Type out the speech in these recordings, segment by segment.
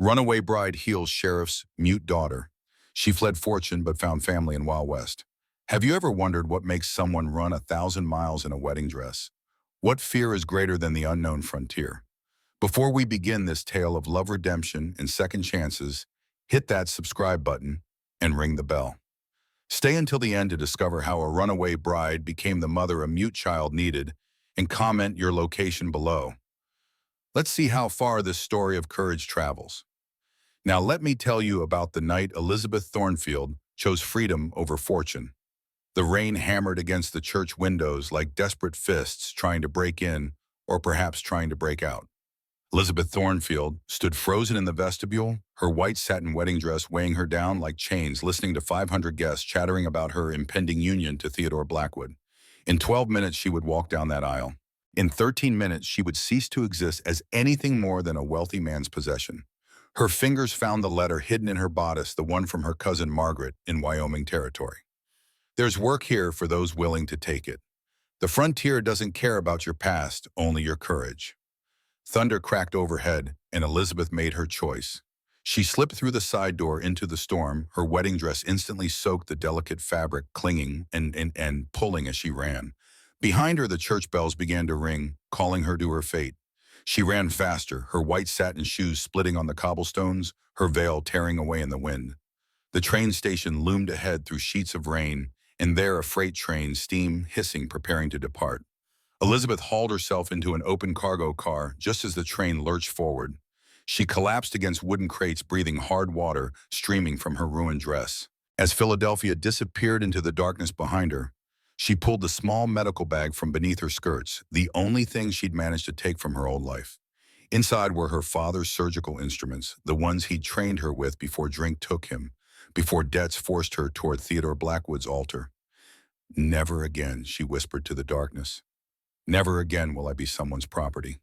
Runaway bride heals sheriff's mute daughter. She fled fortune but found family in Wild West. Have you ever wondered what makes someone run 1,000 miles in a wedding dress? What fear is greater than the unknown frontier? Before we begin this tale of love redemption and second chances, hit that subscribe button and ring the bell. Stay until the end to discover how a runaway bride became the mother a mute child needed, and comment your location below. Let's see how far this story of courage travels. Now let me tell you about the night Elizabeth Thornfield chose freedom over fortune. The rain hammered against the church windows like desperate fists trying to break in, or perhaps trying to break out. Elizabeth Thornfield stood frozen in the vestibule, her white satin wedding dress weighing her down like chains, listening to 500 guests chattering about her impending union to Theodore Blackwood. In 12 minutes, she would walk down that aisle. In 13 minutes, she would cease to exist as anything more than a wealthy man's possession. Her fingers found the letter hidden in her bodice, the one from her cousin Margaret in Wyoming Territory. There's work here for those willing to take it. The frontier doesn't care about your past, only your courage. Thunder cracked overhead, and Elizabeth made her choice. She slipped through the side door into the storm, her wedding dress instantly soaked the delicate fabric, clinging and pulling as she ran. Behind her, the church bells began to ring, calling her to her fate. She ran faster, her white satin shoes splitting on the cobblestones, her veil tearing away in the wind. The train station loomed ahead through sheets of rain, and there a freight train, steam hissing, preparing to depart. Elizabeth hauled herself into an open cargo car just as the train lurched forward. She collapsed against wooden crates, breathing hard water streaming from her ruined dress. As Philadelphia disappeared into the darkness behind her, she pulled the small medical bag from beneath her skirts, the only thing she'd managed to take from her old life. Inside were her father's surgical instruments, the ones he'd trained her with before drink took him, before debts forced her toward Theodore Blackwood's altar. "Never again," she whispered to the darkness. "Never again will I be someone's property."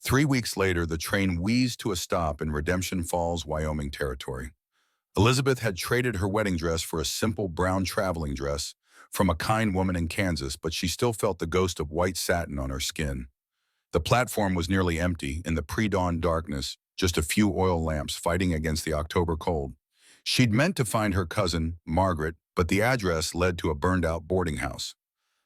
3 weeks later, the train wheezed to a stop in Redemption Falls, Wyoming Territory. Elizabeth had traded her wedding dress for a simple brown traveling dress from a kind woman in Kansas, but she still felt the ghost of white satin on her skin. The platform was nearly empty in the pre-dawn darkness, just a few oil lamps fighting against the October cold. She'd meant to find her cousin, Margaret, but the address led to a burned-out boarding house.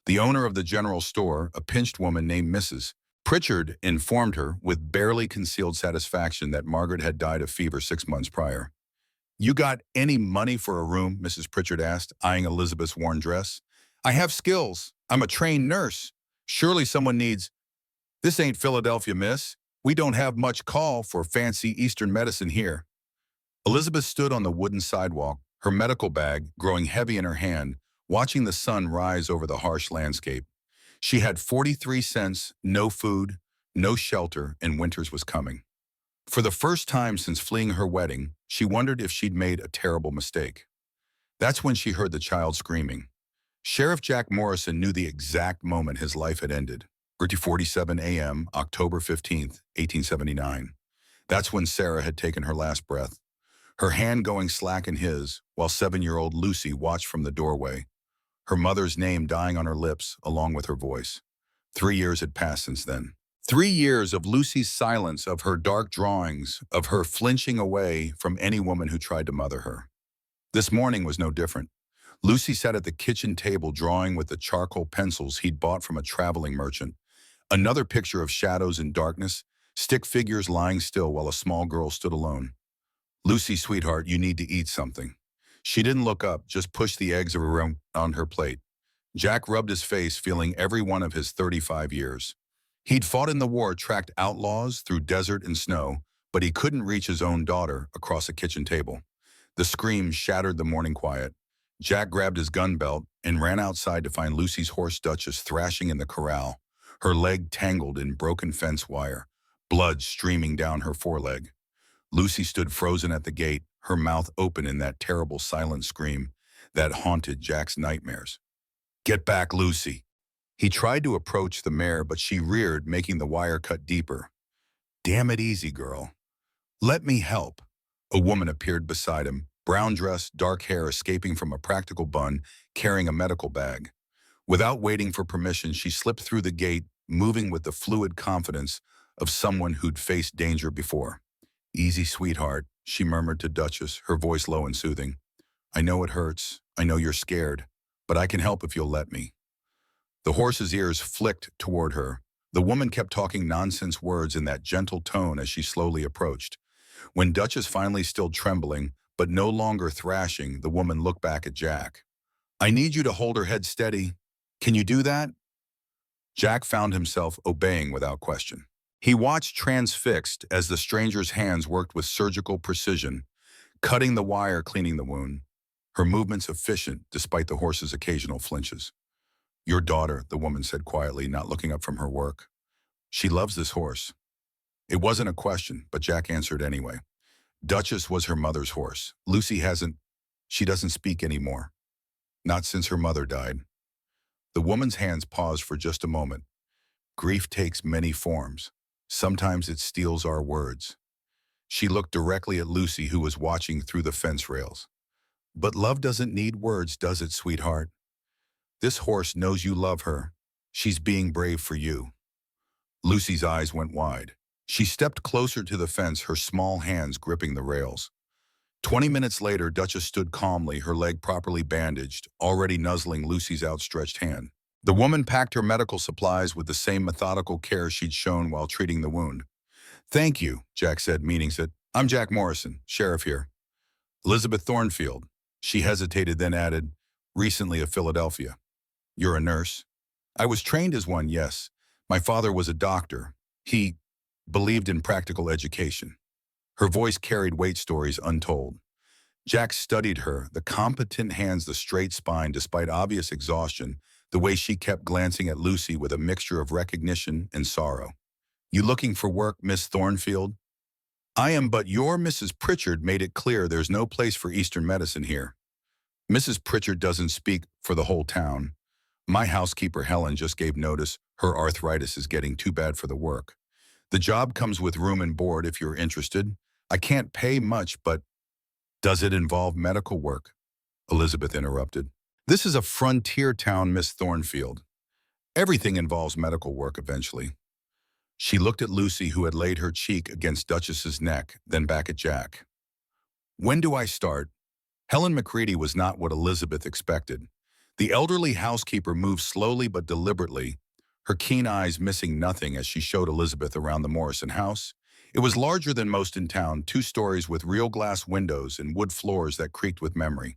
The owner of the general store, a pinched woman named Mrs. Pritchard, informed her with barely concealed satisfaction that Margaret had died of fever 6 months prior. "You got any money for a room?" Mrs. Pritchard asked, eyeing Elizabeth's worn dress. "I have skills. I'm a trained nurse. Surely someone needs—" "This ain't Philadelphia, miss. We don't have much call for fancy Eastern medicine here." Elizabeth stood on the wooden sidewalk, her medical bag growing heavy in her hand, watching the sun rise over the harsh landscape. She had 43 cents, no food, no shelter, and winters was coming. For the first time since fleeing her wedding, she wondered if she'd made a terrible mistake. That's when she heard the child screaming. Sheriff Jack Morrison knew the exact moment his life had ended. 3:47 a.m., October 15th, 1879. That's when Sarah had taken her last breath, her hand going slack in his, while 7-year-old Lucy watched from the doorway, her mother's name dying on her lips along with her voice. 3 years had passed since then. 3 years of Lucy's silence, of her dark drawings, of her flinching away from any woman who tried to mother her. This morning was no different. Lucy sat at the kitchen table drawing with the charcoal pencils he'd bought from a traveling merchant. Another picture of shadows and darkness, stick figures lying still while a small girl stood alone. "Lucy, sweetheart, you need to eat something." She didn't look up, just pushed the eggs around on her plate. Jack rubbed his face, feeling every one of his 35 years. He'd fought in the war, tracked outlaws through desert and snow, but he couldn't reach his own daughter across a kitchen table. The screams shattered the morning quiet. Jack grabbed his gun belt and ran outside to find Lucy's horse Duchess thrashing in the corral, her leg tangled in broken fence wire, blood streaming down her foreleg. Lucy stood frozen at the gate, her mouth open in that terrible silent scream that haunted Jack's nightmares. "Get back, Lucy." He tried to approach the mare, but she reared, making the wire cut deeper. "Damn it easy, girl. Let me help." A woman appeared beside him, brown dress, dark hair escaping from a practical bun, carrying a medical bag. Without waiting for permission, she slipped through the gate, moving with the fluid confidence of someone who'd faced danger before. Easy, sweetheart, she murmured to Duchess, her voice low and soothing. I know it hurts. I know you're scared. But I can help if you'll let me. The horse's ears flicked toward her. The woman kept talking nonsense words in that gentle tone as she slowly approached. When Duchess finally stilled trembling, but no longer thrashing, the woman looked back at Jack. I need you to hold her head steady. Can you do that? Jack found himself obeying without question. He watched transfixed as the stranger's hands worked with surgical precision, cutting the wire, cleaning the wound. Her movements efficient despite the horse's occasional flinches. Your daughter, the woman said quietly, not looking up from her work. She loves this horse. It wasn't a question, but Jack answered anyway. Duchess was her mother's horse. Lucy hasn't. She doesn't speak anymore. Not since her mother died. The woman's hands paused for just a moment. Grief takes many forms. Sometimes it steals our words. She looked directly at Lucy, who was watching through the fence rails. But love doesn't need words, does it, sweetheart? This horse knows you love her. She's being brave for you. Lucy's eyes went wide. She stepped closer to the fence, her small hands gripping the rails. 20 minutes later, Duchess stood calmly, her leg properly bandaged, already nuzzling Lucy's outstretched hand. The woman packed her medical supplies with the same methodical care she'd shown while treating the wound. Thank you, Jack said, meaning it. I'm Jack Morrison, sheriff here. Elizabeth Thornfield. She hesitated, then added, recently of Philadelphia. You're a nurse? I was trained as one, yes. My father was a doctor. He believed in practical education. Her voice carried weight stories untold. Jack studied her, the competent hands, the straight spine despite obvious exhaustion, the way she kept glancing at Lucy with a mixture of recognition and sorrow. You looking for work, Miss Thornfield? I am, but your Mrs. Pritchard made it clear there's no place for Eastern medicine here. Mrs. Pritchard doesn't speak for the whole town. My housekeeper Helen just gave notice her arthritis is getting too bad for the work. The job comes with room and board if you're interested. I can't pay much, but does it involve medical work? Elizabeth interrupted. This is a frontier town, Miss Thornfield. Everything involves medical work eventually. She looked at Lucy, who had laid her cheek against Duchess's neck, then back at Jack. When do I start? Helen McCready was not what Elizabeth expected. The elderly housekeeper moved slowly but deliberately, her keen eyes missing nothing as she showed Elizabeth around the Morrison house. It was larger than most in town, 2 stories with real glass windows and wood floors that creaked with memory.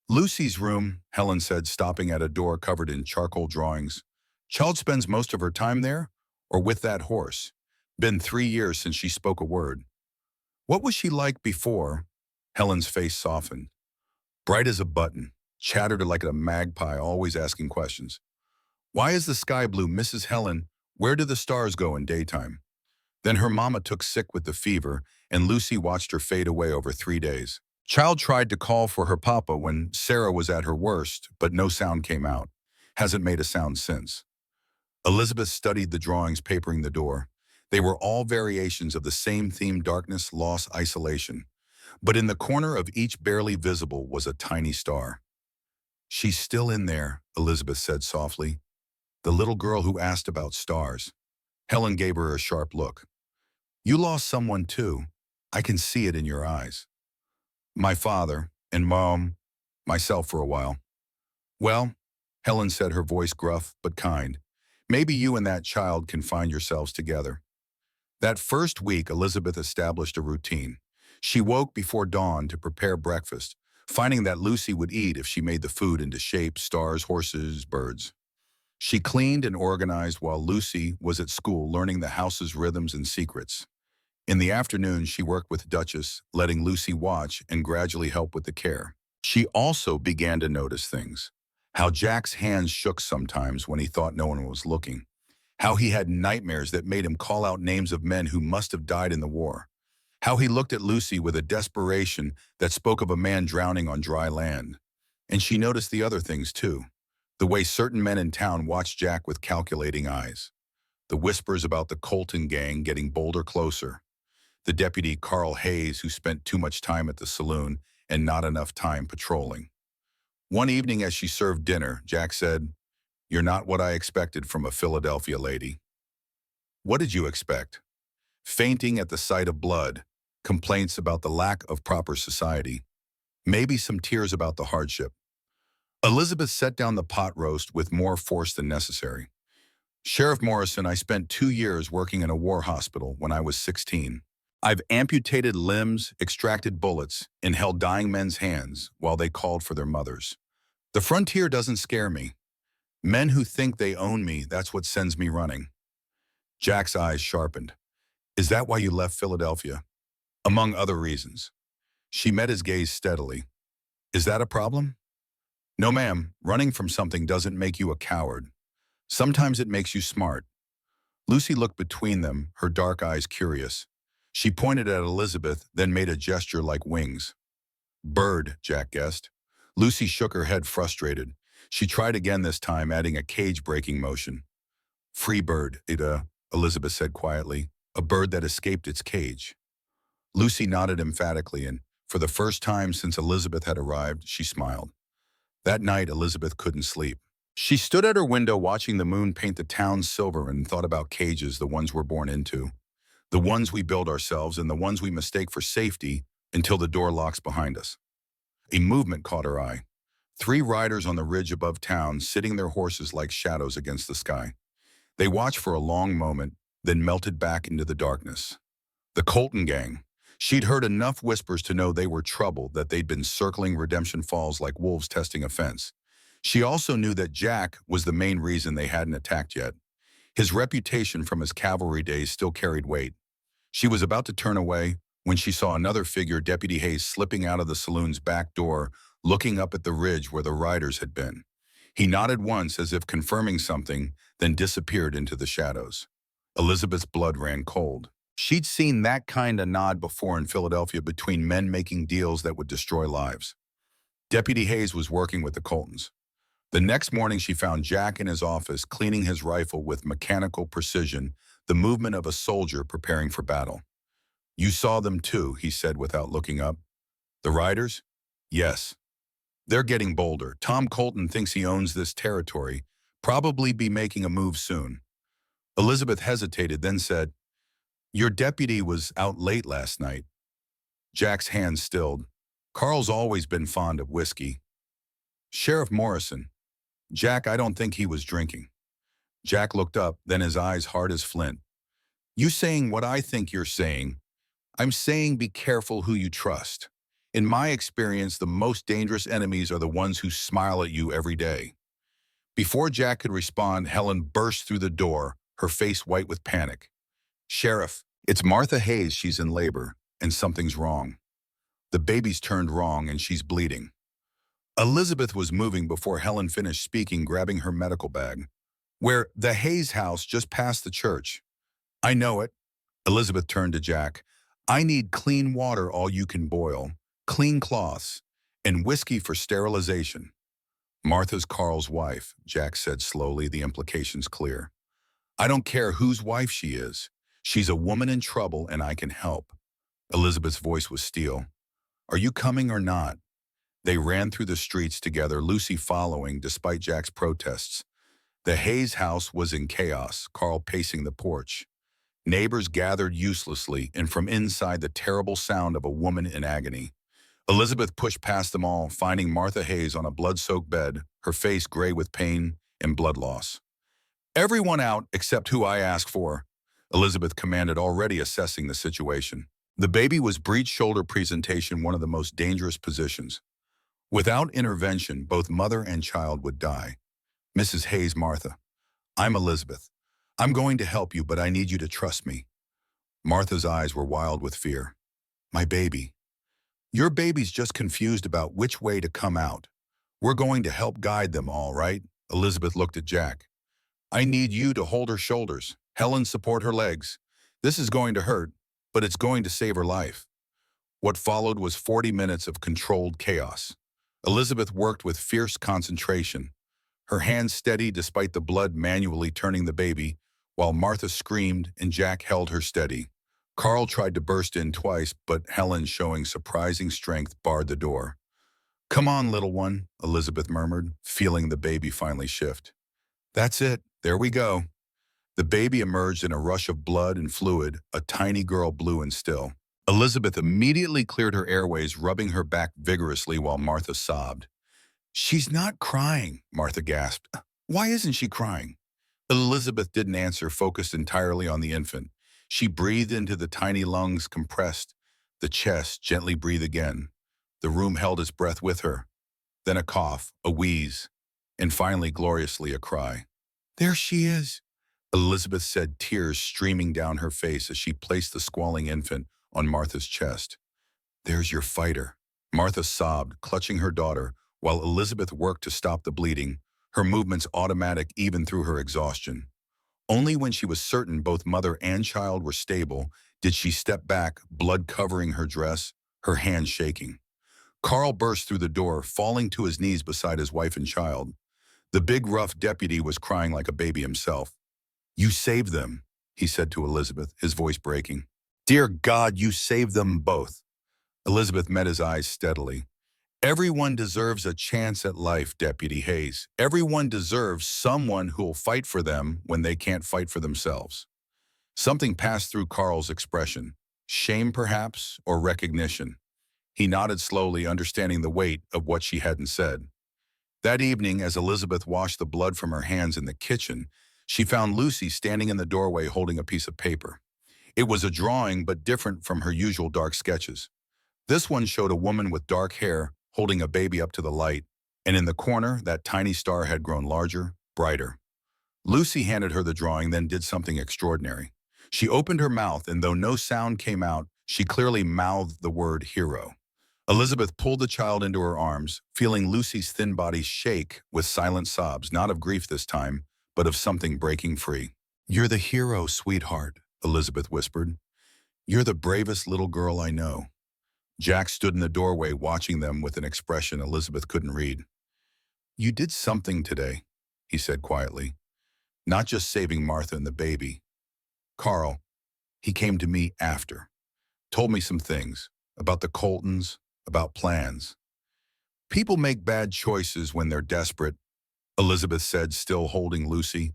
Lucy's room, Helen said, stopping at a door covered in charcoal drawings. Child spends most of her time there, or with that horse. Been 3 years since she spoke a word. What was she like before? Helen's face softened. Bright as a button, chattered like a magpie, always asking questions. Why is the sky blue, Mrs. Helen? Where do the stars go in daytime? Then her mama took sick with the fever, and Lucy watched her fade away over 3 days. Child tried to call for her papa when Sarah was at her worst, but no sound came out. Hasn't made a sound since. Elizabeth studied the drawings papering the door. They were all variations of the same theme: darkness, loss, isolation. But in the corner of each, barely visible, was a tiny star. She's still in there, Elizabeth said softly. The little girl who asked about stars. Helen gave her a sharp look. You lost someone too. I can see it in your eyes. My father, and Mom, myself for a while. Well, Helen said, her voice gruff but kind, maybe you and that child can find yourselves together. That first week, Elizabeth established a routine. She woke before dawn to prepare breakfast, finding that Lucy would eat if she made the food into shapes, stars, horses, birds. She cleaned and organized while Lucy was at school learning the house's rhythms and secrets. In the afternoon, she worked with Duchess, letting Lucy watch and gradually help with the care. She also began to notice things. How Jack's hands shook sometimes when he thought no one was looking. How he had nightmares that made him call out names of men who must have died in the war. How he looked at Lucy with a desperation that spoke of a man drowning on dry land. And she noticed the other things too. The way certain men in town watched Jack with calculating eyes. The whispers about the Colton gang getting bolder closer. The deputy Carl Hayes, who spent too much time at the saloon and not enough time patrolling. One evening as she served dinner, Jack said, "You're not what I expected from a Philadelphia lady." What did you expect? Fainting at the sight of blood, complaints about the lack of proper society, maybe some tears about the hardship. Elizabeth set down the pot roast with more force than necessary. Sheriff Morrison, I spent 2 years working in a war hospital when I was 16. I've amputated limbs, extracted bullets, and held dying men's hands while they called for their mothers. The frontier doesn't scare me. Men who think they own me, that's what sends me running. Jack's eyes sharpened. Is that why you left Philadelphia? Among other reasons. She met his gaze steadily. Is that a problem? No, ma'am. Running from something doesn't make you a coward. Sometimes it makes you smart. Lucy looked between them, her dark eyes curious. She pointed at Elizabeth, then made a gesture like wings. Bird, Jack guessed. Lucy shook her head frustrated. She tried again this time, adding a cage-breaking motion. Free bird, Elizabeth said quietly. A bird that escaped its cage. Lucy nodded emphatically, and for the first time since Elizabeth had arrived, she smiled. That night, Elizabeth couldn't sleep. She stood at her window watching the moon paint the town silver and thought about cages, the ones we're born into. The ones we build ourselves and the ones we mistake for safety until the door locks behind us. A movement caught her eye. 3 riders on the ridge above town, sitting their horses like shadows against the sky. They watched for a long moment, then melted back into the darkness. The Colton gang. She'd heard enough whispers to know they were trouble, that they'd been circling Redemption Falls like wolves testing a fence. She also knew that Jack was the main reason they hadn't attacked yet. His reputation from his cavalry days still carried weight. She was about to turn away when she saw another figure, Deputy Hayes, slipping out of the saloon's back door, looking up at the ridge where the riders had been. He nodded once as if confirming something, then disappeared into the shadows. Elizabeth's blood ran cold. She'd seen that kind of nod before in Philadelphia between men making deals that would destroy lives. Deputy Hayes was working with the Coltons. The next morning she found Jack in his office cleaning his rifle with mechanical precision, the movement of a soldier preparing for battle. You saw them too, he said without looking up. The riders? Yes. They're getting bolder. Tom Colton thinks he owns this territory, probably be making a move soon. Elizabeth hesitated, then said, Your deputy was out late last night. Jack's hand stilled. Carl's always been fond of whiskey. Sheriff Morrison. Jack, I don't think he was drinking. Jack looked up, then his eyes hard as flint. You saying what I think you're saying. I'm saying be careful who you trust. In my experience, the most dangerous enemies are the ones who smile at you every day. Before Jack could respond, Helen burst through the door, her face white with panic. Sheriff, it's Martha Hayes. She's in labor, and something's wrong. The baby's turned wrong, and she's bleeding. Elizabeth was moving before Helen finished speaking, grabbing her medical bag. Where? The Hayes house, just past the church. I know it. Elizabeth turned to Jack. I need clean water, all you can boil, clean cloths, and whiskey for sterilization. Martha's Carl's wife, Jack said slowly, the implications clear. I don't care whose wife she is. She's a woman in trouble, and I can help. Elizabeth's voice was steel. Are you coming or not? They ran through the streets together, Lucy following despite Jack's protests. The Hayes house was in chaos, Carl pacing the porch. Neighbors gathered uselessly, and from inside the terrible sound of a woman in agony. Elizabeth pushed past them all, finding Martha Hayes on a blood-soaked bed, her face gray with pain and blood loss. Everyone out except who I asked for, Elizabeth commanded, already assessing the situation. The baby was breech shoulder presentation, one of the most dangerous positions. Without intervention, both mother and child would die. Mrs. Hayes, Martha. I'm Elizabeth. I'm going to help you, but I need you to trust me. Martha's eyes were wild with fear. My baby. Your baby's just confused about which way to come out. We're going to help guide them, all right? Elizabeth looked at Jack. I need you to hold her shoulders. Helen, support her legs. This is going to hurt, but it's going to save her life. What followed was 40 minutes of controlled chaos. Elizabeth worked with fierce concentration, her hands steady despite the blood manually turning the baby, while Martha screamed and Jack held her steady. Carl tried to burst in twice, but Helen, showing surprising strength, barred the door. Come on, little one, Elizabeth murmured, feeling the baby finally shift. That's it. There we go. The baby emerged in a rush of blood and fluid, a tiny girl, blue and still. Elizabeth immediately cleared her airways, rubbing her back vigorously while Martha sobbed. "She's not crying," Martha gasped. "Why isn't she crying?" Elizabeth didn't answer, focused entirely on the infant. She breathed into the tiny lungs, compressed. The chest gently breathed again. The room held its breath with her. Then a cough, a wheeze, and finally, gloriously, a cry. "There she is," Elizabeth said, tears streaming down her face as she placed the squalling infant on Martha's chest. "There's your fighter." Martha sobbed, clutching her daughter, while Elizabeth worked to stop the bleeding, her movements automatic even through her exhaustion. Only when she was certain both mother and child were stable did she step back, blood covering her dress, her hands shaking. Carl burst through the door, falling to his knees beside his wife and child. The big, rough deputy was crying like a baby himself. "You saved them," he said to Elizabeth, his voice breaking. "Dear God, you saved them both." Elizabeth met his eyes steadily. "Everyone deserves a chance at life, Deputy Hayes. Everyone deserves someone who'll fight for them when they can't fight for themselves." Something passed through Carl's expression. Shame, perhaps, or recognition. He nodded slowly, understanding the weight of what she hadn't said. That evening, as Elizabeth washed the blood from her hands in the kitchen, she found Lucy standing in the doorway holding a piece of paper. It was a drawing, but different from her usual dark sketches. This one showed a woman with dark hair holding a baby up to the light, and in the corner, that tiny star had grown larger, brighter. Lucy handed her the drawing, then did something extraordinary. She opened her mouth, and though no sound came out, she clearly mouthed the word hero. Elizabeth pulled the child into her arms, feeling Lucy's thin body shake with silent sobs, not of grief this time, but of something breaking free. "You're the hero, sweetheart," Elizabeth whispered. "You're the bravest little girl I know." Jack stood in the doorway watching them with an expression Elizabeth couldn't read. "You did something today," he said quietly. "Not just saving Martha and the baby. Carl, he came to me after. Told me some things about the Coltons, about plans. People make bad choices when they're desperate," Elizabeth said, still holding Lucy.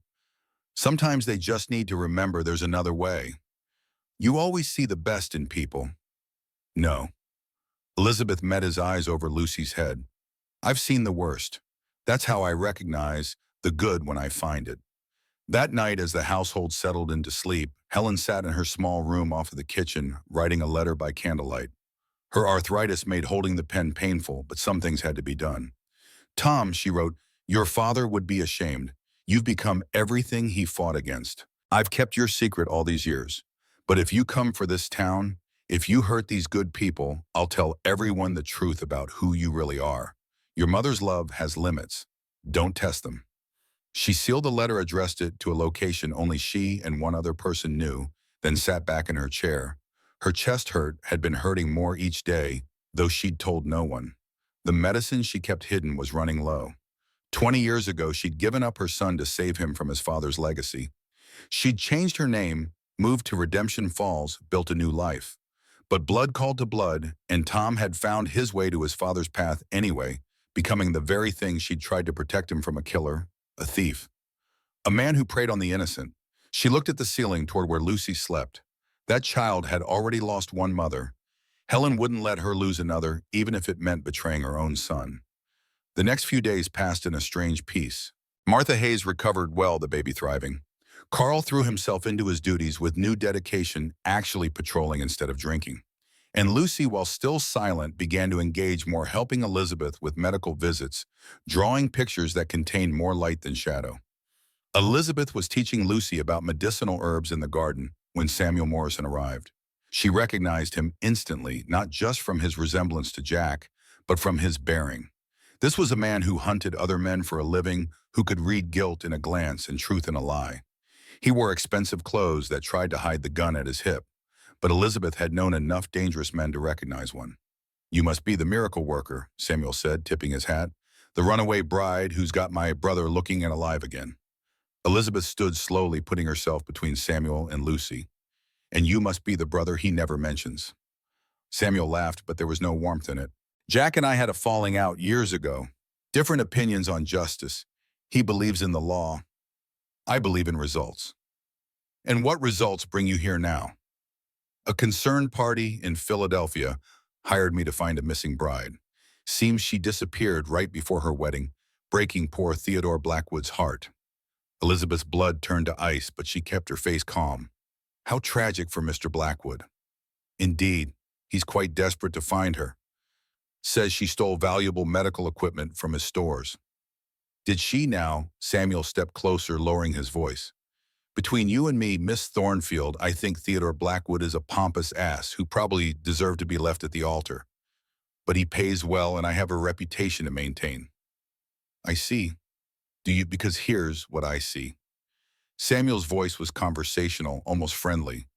"Sometimes they just need to remember there's another way. You always see the best in people." "No." Elizabeth met his eyes over Lucy's head. "I've seen the worst. That's how I recognize the good when I find it." That night, as the household settled into sleep, Helen sat in her small room off of the kitchen, writing a letter by candlelight. Her arthritis made holding the pen painful, but some things had to be done. "Tom," she wrote, "your father would be ashamed. You've become everything he fought against. I've kept your secret all these years. But if you come for this town, if you hurt these good people, I'll tell everyone the truth about who you really are. Your mother's love has limits. Don't test them." She sealed the letter, addressed it to a location only she and one other person knew, then sat back in her chair. Her chest hurt had been hurting more each day, though she'd told no one. The medicine she kept hidden was running low. 20 years ago, she'd given up her son to save him from his father's legacy. She'd changed her name, moved to Redemption Falls, built a new life. But blood called to blood, and Tom had found his way to his father's path anyway, becoming the very thing she'd tried to protect him from: a killer, a thief. A man who preyed on the innocent. She looked at the ceiling toward where Lucy slept. That child had already lost one mother. Helen wouldn't let her lose another, even if it meant betraying her own son. The next few days passed in a strange peace. Martha Hayes recovered well, the baby thriving. Carl threw himself into his duties with new dedication, actually patrolling instead of drinking. And Lucy, while still silent, began to engage more, helping Elizabeth with medical visits, drawing pictures that contained more light than shadow. Elizabeth was teaching Lucy about medicinal herbs in the garden when Samuel Morrison arrived. She recognized him instantly, not just from his resemblance to Jack, but from his bearing. This was a man who hunted other men for a living, who could read guilt in a glance and truth in a lie. He wore expensive clothes that tried to hide the gun at his hip, but Elizabeth had known enough dangerous men to recognize one. "You must be the miracle worker," Samuel said, tipping his hat. "The runaway bride who's got my brother looking and alive again." Elizabeth stood slowly, putting herself between Samuel and Lucy. "And you must be the brother he never mentions." Samuel laughed, but there was no warmth in it. "Jack and I had a falling out years ago. Different opinions on justice. He believes in the law. I believe in results." "And what results bring you here now?" A concerned party in Philadelphia hired me to find a missing bride. Seems she disappeared right before her wedding, breaking poor Theodore Blackwood's heart. Elizabeth's blood turned to ice, but she kept her face calm. How tragic for Mr. Blackwood. Indeed, he's quite desperate to find her. Says she stole valuable medical equipment from his stores. Did she now? Samuel stepped closer, lowering his voice. Between you and me, Miss Thornfield, I think Theodore Blackwood is a pompous ass who probably deserved to be left at the altar. But he pays well and I have a reputation to maintain. I see. Do you? Because here's what I see. Samuel's voice was conversational, almost friendly.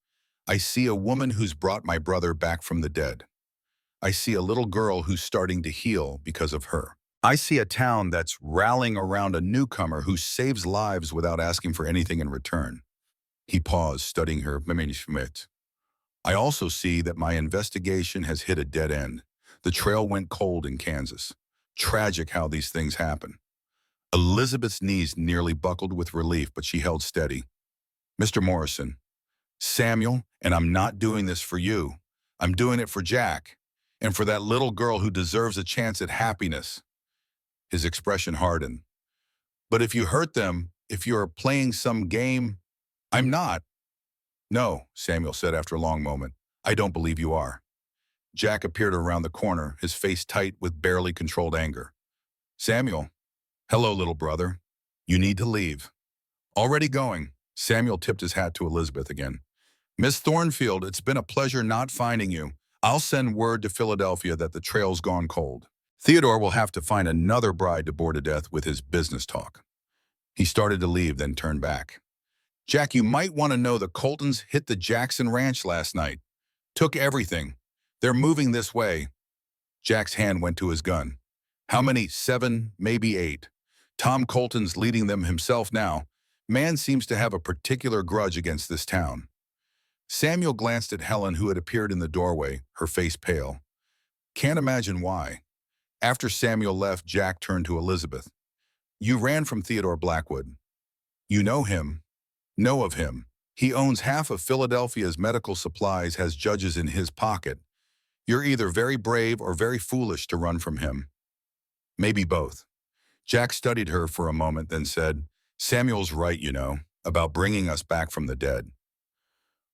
I see a woman who's brought my brother back from the dead. I see a little girl who's starting to heal because of her. I see a town that's rallying around a newcomer who saves lives without asking for anything in return. He paused, studying her. I also see that my investigation has hit a dead end. The trail went cold in Kansas. Tragic how these things happen. Elizabeth's knees nearly buckled with relief, but she held steady. Mr. Morrison, Samuel, and I'm not doing this for you. I'm doing it for Jack, and for that little girl who deserves a chance at happiness. His expression hardened. But if you hurt them, if you're playing some game, I'm not. No, Samuel said after a long moment. I don't believe you are. Jack appeared around the corner, his face tight with barely controlled anger. Samuel. Hello, little brother. You need to leave. Already going. Samuel tipped his hat to Elizabeth again. Miss Thornfield, it's been a pleasure not finding you. I'll send word to Philadelphia that the trail's gone cold. Theodore will have to find another bride to bore to death with his business talk. He started to leave, then turned back. Jack, you might want to know the Coltons hit the Jackson Ranch last night. Took everything. They're moving this way. Jack's hand went to his gun. How many? 7, maybe 8. Tom Colton's leading them himself now. Man seems to have a particular grudge against this town. Samuel glanced at Helen, who had appeared in the doorway, her face pale. Can't imagine why. After Samuel left, Jack turned to Elizabeth. You ran from Theodore Blackwood. You know him. Know of him. He owns half of Philadelphia's medical supplies, has judges in his pocket. You're either very brave or very foolish to run from him. Maybe both. Jack studied her for a moment, then said, Samuel's right, you know, about bringing us back from the dead.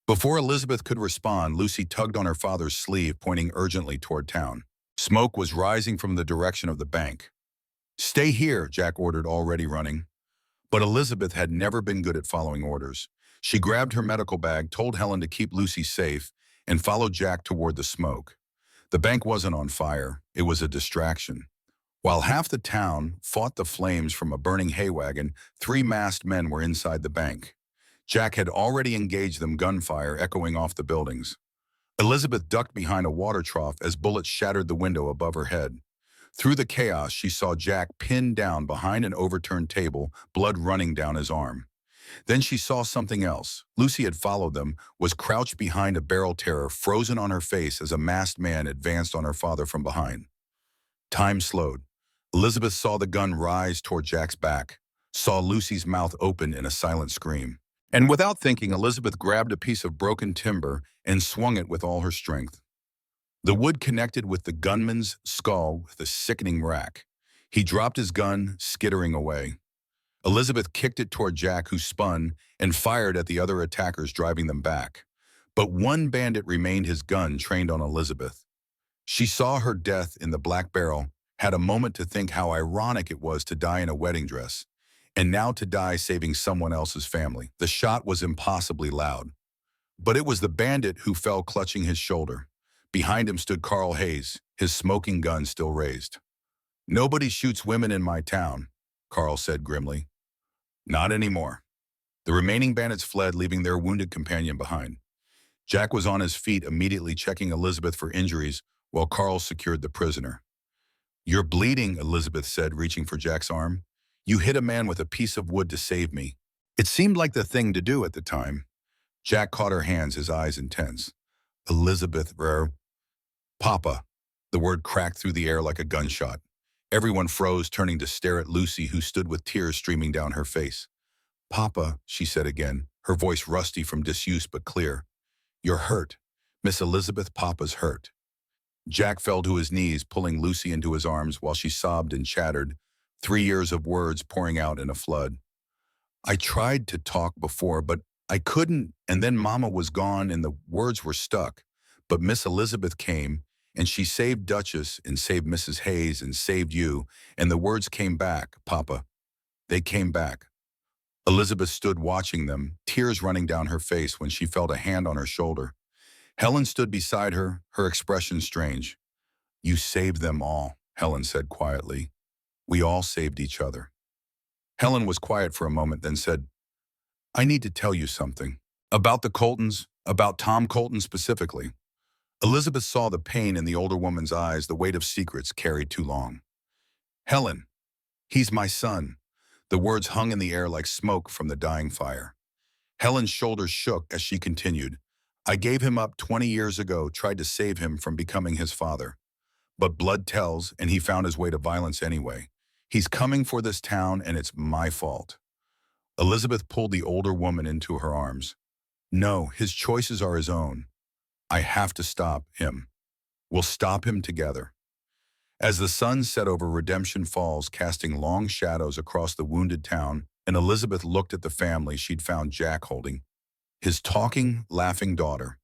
Before Elizabeth could respond, Lucy tugged on her father's sleeve, pointing urgently toward town. Smoke was rising from the direction of the bank. Stay here, Jack ordered, already running. But Elizabeth had never been good at following orders. She grabbed her medical bag, told Helen to keep Lucy safe, and followed Jack toward the smoke. The bank wasn't on fire. It was a distraction. While half the town fought the flames from a burning hay wagon, 3 masked men were inside the bank. Jack had already engaged them, gunfire echoing off the buildings. Elizabeth ducked behind a water trough as bullets shattered the window above her head. Through the chaos, she saw Jack pinned down behind an overturned table, blood running down his arm. Then she saw something else. Lucy had followed them, was crouched behind a barrel terror, frozen on her face as a masked man advanced on her father from behind. Time slowed. Elizabeth saw the gun rise toward Jack's back, saw Lucy's mouth open in a silent scream. And without thinking, Elizabeth grabbed a piece of broken timber and swung it with all her strength. The wood connected with the gunman's skull with a sickening crack. He dropped his gun, skittering away. Elizabeth kicked it toward Jack, who spun and fired at the other attackers, driving them back. But one bandit remained, his gun trained on Elizabeth. She saw her death in the black barrel, had a moment to think how ironic it was to die in a wedding dress, and now to die saving someone else's family. The shot was impossibly loud. But it was the bandit who fell, clutching his shoulder. Behind him stood Carl Hayes, his smoking gun still raised. Nobody shoots women in my town, Carl said grimly. Not anymore. The remaining bandits fled, leaving their wounded companion behind. Jack was on his feet, immediately checking Elizabeth for injuries, while Carl secured the prisoner. You're bleeding, Elizabeth said, reaching for Jack's arm. You hit a man with a piece of wood to save me. It seemed like the thing to do at the time. Jack caught her hands, his eyes intense. Elizabeth, Papa. The word cracked through the air like a gunshot. Everyone froze, turning to stare at Lucy, who stood with tears streaming down her face. Papa, she said again, her voice rusty from disuse but clear. You're hurt. Miss Elizabeth, Papa's hurt. Jack fell to his knees, pulling Lucy into his arms while she sobbed and chattered, 3 years of words pouring out in a flood. I tried to talk before, but I couldn't, and then Mama was gone and the words were stuck. But Miss Elizabeth came, and she saved Duchess and saved Mrs. Hayes and saved you, and the words came back, Papa. They came back. Elizabeth stood watching them, tears running down her face when she felt a hand on her shoulder. Helen stood beside her, her expression strange. You saved them all, Helen said quietly. We all saved each other. Helen was quiet for a moment, then said, I need to tell you something. About the Coltons, about Tom Colton specifically. Elizabeth saw the pain in the older woman's eyes, the weight of secrets carried too long. Helen, he's my son. The words hung in the air like smoke from the dying fire. Helen's shoulders shook as she continued. I gave him up 20 years ago, tried to save him from becoming his father. But blood tells, and he found his way to violence anyway. He's coming for this town, and it's my fault. Elizabeth pulled the older woman into her arms. No, his choices are his own. I have to stop him. We'll stop him together. As the sun set over Redemption Falls, casting long shadows across the wounded town, and Elizabeth looked at the family she'd found Jack holding, his talking, laughing daughter,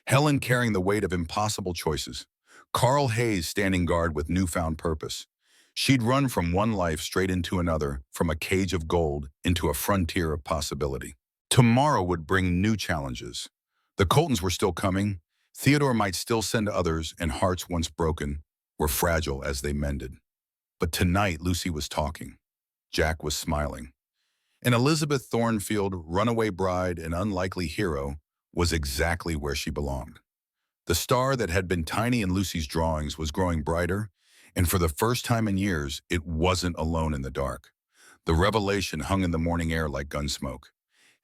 Helen carrying the weight of impossible choices, Carl Hayes standing guard with newfound purpose. She'd run from one life straight into another, from a cage of gold into a frontier of possibility. Tomorrow would bring new challenges. The Coltons were still coming. Theodore might still send others, and hearts once broken were fragile as they mended. But tonight, Lucy was talking. Jack was smiling. And Elizabeth Thornfield, runaway bride and unlikely hero, was exactly where she belonged. The star that had been tiny in Lucy's drawings was growing brighter, and for the first time in years, it wasn't alone in the dark. The revelation hung in the morning air like gunsmoke.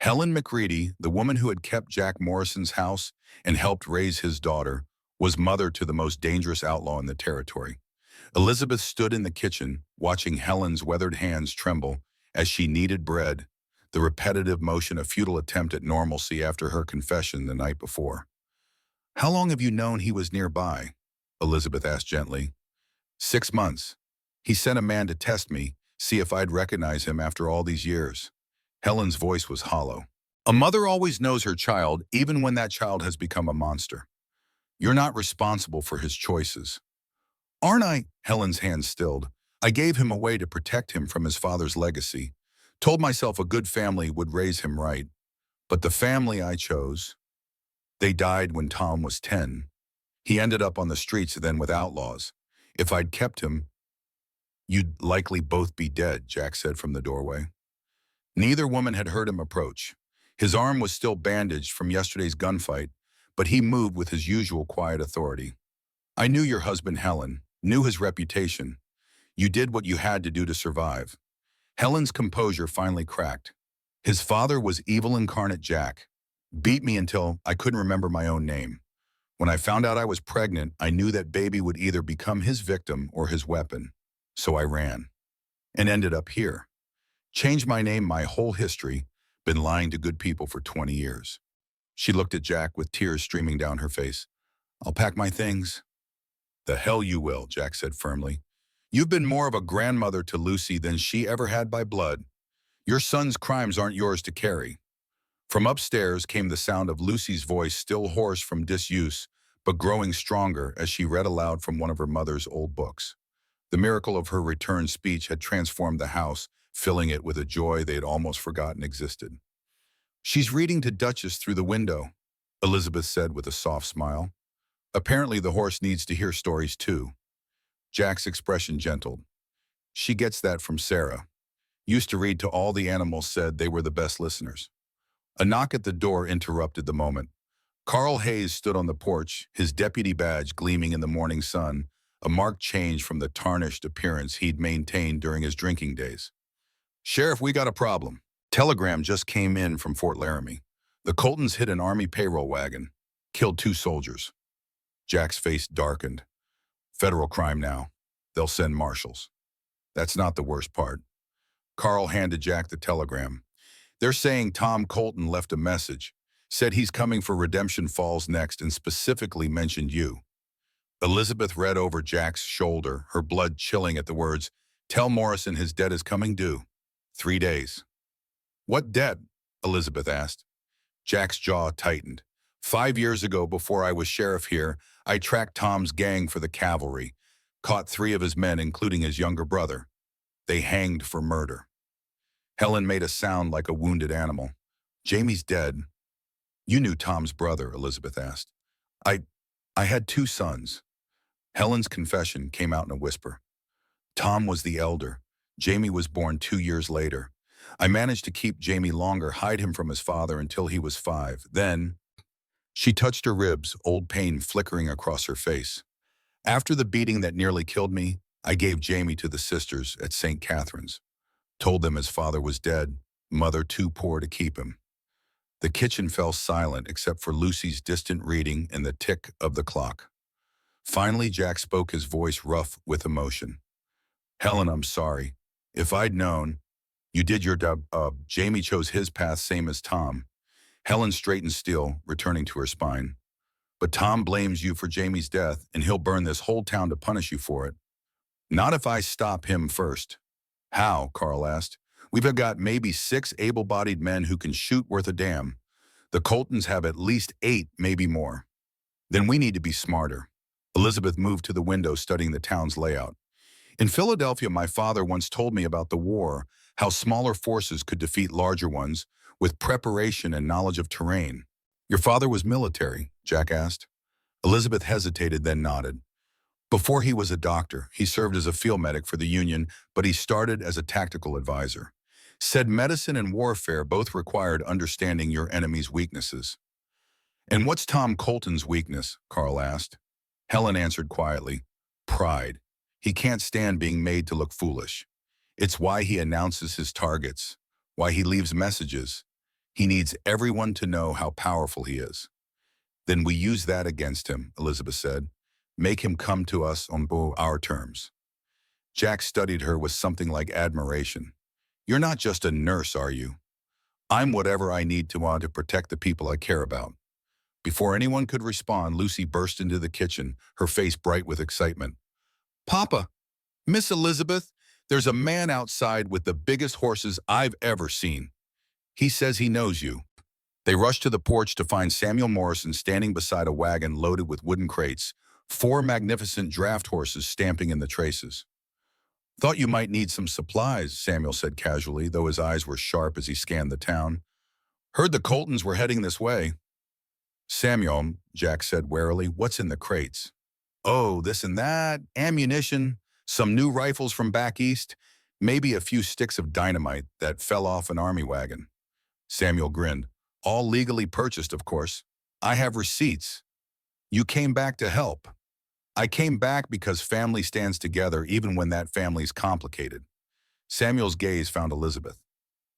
Helen McCready, the woman who had kept Jack Morrison's house and helped raise his daughter, was mother to the most dangerous outlaw in the territory. Elizabeth stood in the kitchen, watching Helen's weathered hands tremble as she kneaded bread, the repetitive motion a futile attempt at normalcy after her confession the night before. How long have you known he was nearby? Elizabeth asked gently. 6 months. He sent a man to test me, see if I'd recognize him after all these years. Helen's voice was hollow. A mother always knows her child, even when that child has become a monster. You're not responsible for his choices. Aren't I? Helen's hand stilled. I gave him away to protect him from his father's legacy. Told myself a good family would raise him right. But the family I chose, they died when Tom was 10. He ended up on the streets then with outlaws. If I'd kept him, you'd likely both be dead, Jack said from the doorway. Neither woman had heard him approach. His arm was still bandaged from yesterday's gunfight, but he moved with his usual quiet authority. I knew your husband, Helen, knew his reputation. You did what you had to do to survive. Helen's composure finally cracked. His father was evil incarnate Jack. Beat me until I couldn't remember my own name. When I found out I was pregnant, I knew that baby would either become his victim or his weapon. So I ran. And ended up here. Changed my name, my whole history. Been lying to good people for 20 years. She looked at Jack with tears streaming down her face. I'll pack my things. The hell you will, Jack said firmly. You've been more of a grandmother to Lucy than she ever had by blood. Your son's crimes aren't yours to carry. From upstairs came the sound of Lucy's voice, still hoarse from disuse, but growing stronger as she read aloud from one of her mother's old books. The miracle of her return speech had transformed the house, filling it with a joy they had almost forgotten existed. She's reading to Duchess through the window, Elizabeth said with a soft smile. Apparently the horse needs to hear stories too. Jack's expression gentled. She gets that from Sarah. Used to read to all the animals, said they were the best listeners. A knock at the door interrupted the moment. Carl Hayes stood on the porch, his deputy badge gleaming in the morning sun, a marked change from the tarnished appearance he'd maintained during his drinking days. Sheriff, we got a problem. Telegram just came in from Fort Laramie. The Coltons hit an Army payroll wagon, killed 2 soldiers. Jack's face darkened. Federal crime now. They'll send marshals. That's not the worst part. Carl handed Jack the telegram. They're saying Tom Colton left a message. Said he's coming for Redemption Falls next and specifically mentioned you. Elizabeth read over Jack's shoulder, her blood chilling at the words, "Tell Morrison his debt is coming due. 3 days." "What debt?" Elizabeth asked. Jack's jaw tightened. "5 years ago, before I was sheriff here, I tracked Tom's gang for the cavalry, caught 3 of his men, including his younger brother. They hanged for murder." Helen made a sound like a wounded animal. "Jamie's dead." "You knew Tom's brother?" Elizabeth asked. I, I had 2 sons. Helen's confession came out in a whisper. "Tom was the elder. Jamie was born 2 years later. I managed to keep Jamie longer, hide him from his father until he was 5. Then," she touched her ribs, old pain flickering across her face. "After the beating that nearly killed me, I gave Jamie to the sisters at St. Catherine's. Told them his father was dead, mother too poor to keep him." The kitchen fell silent except for Lucy's distant reading and the tick of the clock. Finally, Jack spoke, his voice rough with emotion. "Helen, I'm sorry. If I'd known, you did your job. Jamie chose his path, same as Tom." Helen straightened still, returning to her spine. "But Tom blames you for Jamie's death, and he'll burn this whole town to punish you for it." "Not if I stop him first." "How?" Carl asked. "We've got maybe 6 able-bodied men who can shoot worth a damn. The Coltons have at least 8, maybe more. Then we need to be smarter." Elizabeth moved to the window, studying the town's layout. "In Philadelphia, my father once told me about the war, how smaller forces could defeat larger ones with preparation and knowledge of terrain." "Your father was military?" Jack asked. Elizabeth hesitated, then nodded. "Before he was a doctor, he served as a field medic for the Union, but he started as a tactical advisor. Said medicine and warfare both required understanding your enemy's weaknesses." "And what's Tom Colton's weakness?" Carl asked. Helen answered quietly, "Pride. He can't stand being made to look foolish. It's why he announces his targets, why he leaves messages. He needs everyone to know how powerful he is." "Then we use that against him," Elizabeth said. "Make him come to us on our terms." Jack studied her with something like admiration. "You're not just a nurse, are you?" "I'm whatever I need to protect the people I care about." Before anyone could respond, Lucy burst into the kitchen, her face bright with excitement. "Papa, Miss Elizabeth, there's a man outside with the biggest horses I've ever seen. He says he knows you." They rushed to the porch to find Samuel Morrison standing beside a wagon loaded with wooden crates, 4 magnificent draft horses stamping in the traces. "Thought you might need some supplies," Samuel said casually, though his eyes were sharp as he scanned the town. "Heard the Coltons were heading this way." "Samuel," Jack said warily, "what's in the crates?" "Oh, this and that, ammunition, some new rifles from back east, maybe a few sticks of dynamite that fell off an army wagon." Samuel grinned. "All legally purchased, of course. I have receipts." "You came back to help." "I came back because family stands together even when that family's complicated." Samuel's gaze found Elizabeth.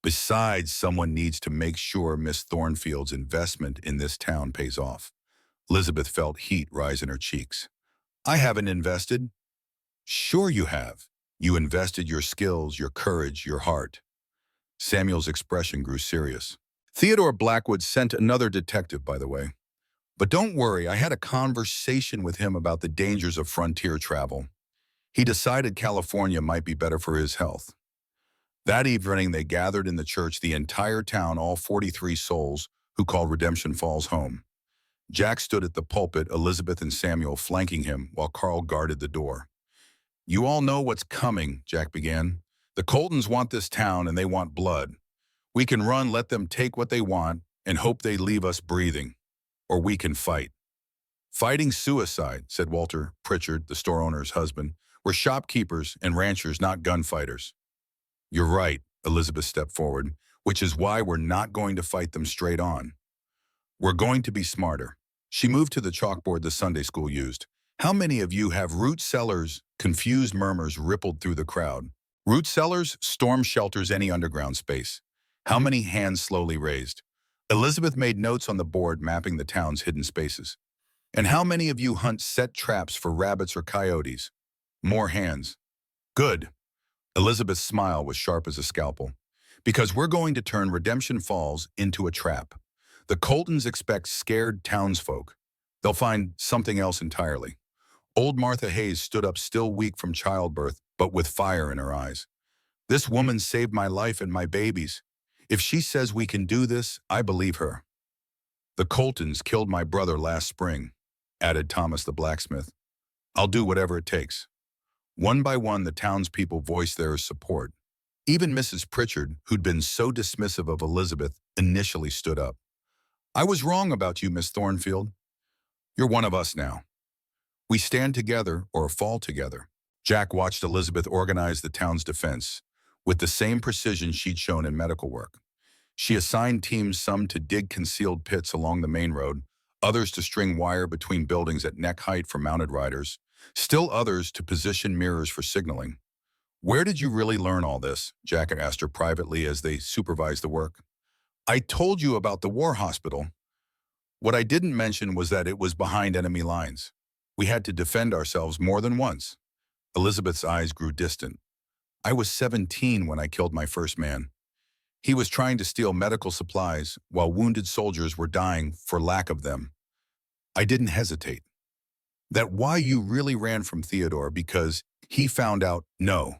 "Besides, someone needs to make sure Miss Thornfield's investment in this town pays off." Elizabeth felt heat rise in her cheeks. "I haven't invested." "Sure you have. You invested your skills, your courage, your heart." Samuel's expression grew serious. "Theodore Blackwood sent another detective, by the way. But don't worry, I had a conversation with him about the dangers of frontier travel. He decided California might be better for his health." That evening, they gathered in the church, the entire town, all 43 souls who called Redemption Falls home. Jack stood at the pulpit, Elizabeth and Samuel flanking him, while Carl guarded the door. "You all know what's coming," Jack began. "The Coltons want this town, and they want blood. We can run, let them take what they want, and hope they leave us breathing. Or we can fight." "Fighting suicide," said Walter Pritchard, the store owner's husband. "We're shopkeepers and ranchers, not gunfighters." "You're right," Elizabeth stepped forward, "which is why we're not going to fight them straight on. We're going to be smarter." She moved to the chalkboard the Sunday school used. "How many of you have root cellars?" Confused murmurs rippled through the crowd. "Root cellars, storm shelters, any underground space." How many hands slowly raised? Elizabeth made notes on the board mapping the town's hidden spaces. "And how many of you hunt set traps for rabbits or coyotes?" More hands. "Good." Elizabeth's smile was sharp as a scalpel. "Because we're going to turn Redemption Falls into a trap. The Coltons expect scared townsfolk. They'll find something else entirely. Old Martha Hayes stood up still weak from childbirth, but with fire in her eyes. This woman saved my life and my baby's. If she says we can do this, I believe her. The Coltons killed my brother last spring, added Thomas the blacksmith. I'll do whatever it takes. One by one, the townspeople voiced their support. Even Mrs. Pritchard, who'd been so dismissive of Elizabeth, initially stood up. I was wrong about you, Miss Thornfield. You're one of us now. We stand together or fall together. Jack watched Elizabeth organize the town's defense with the same precision she'd shown in medical work. She assigned teams, some to dig concealed pits along the main road, others to string wire between buildings at neck height for mounted riders, still others to position mirrors for signaling. Where did you really learn all this? Jack asked her privately as they supervised the work. I told you about the war hospital. What I didn't mention was that it was behind enemy lines. We had to defend ourselves more than once. Elizabeth's eyes grew distant. I was 17 when I killed my first man. He was trying to steal medical supplies while wounded soldiers were dying for lack of them. I didn't hesitate. That why you really ran from Theodore because he found out? No.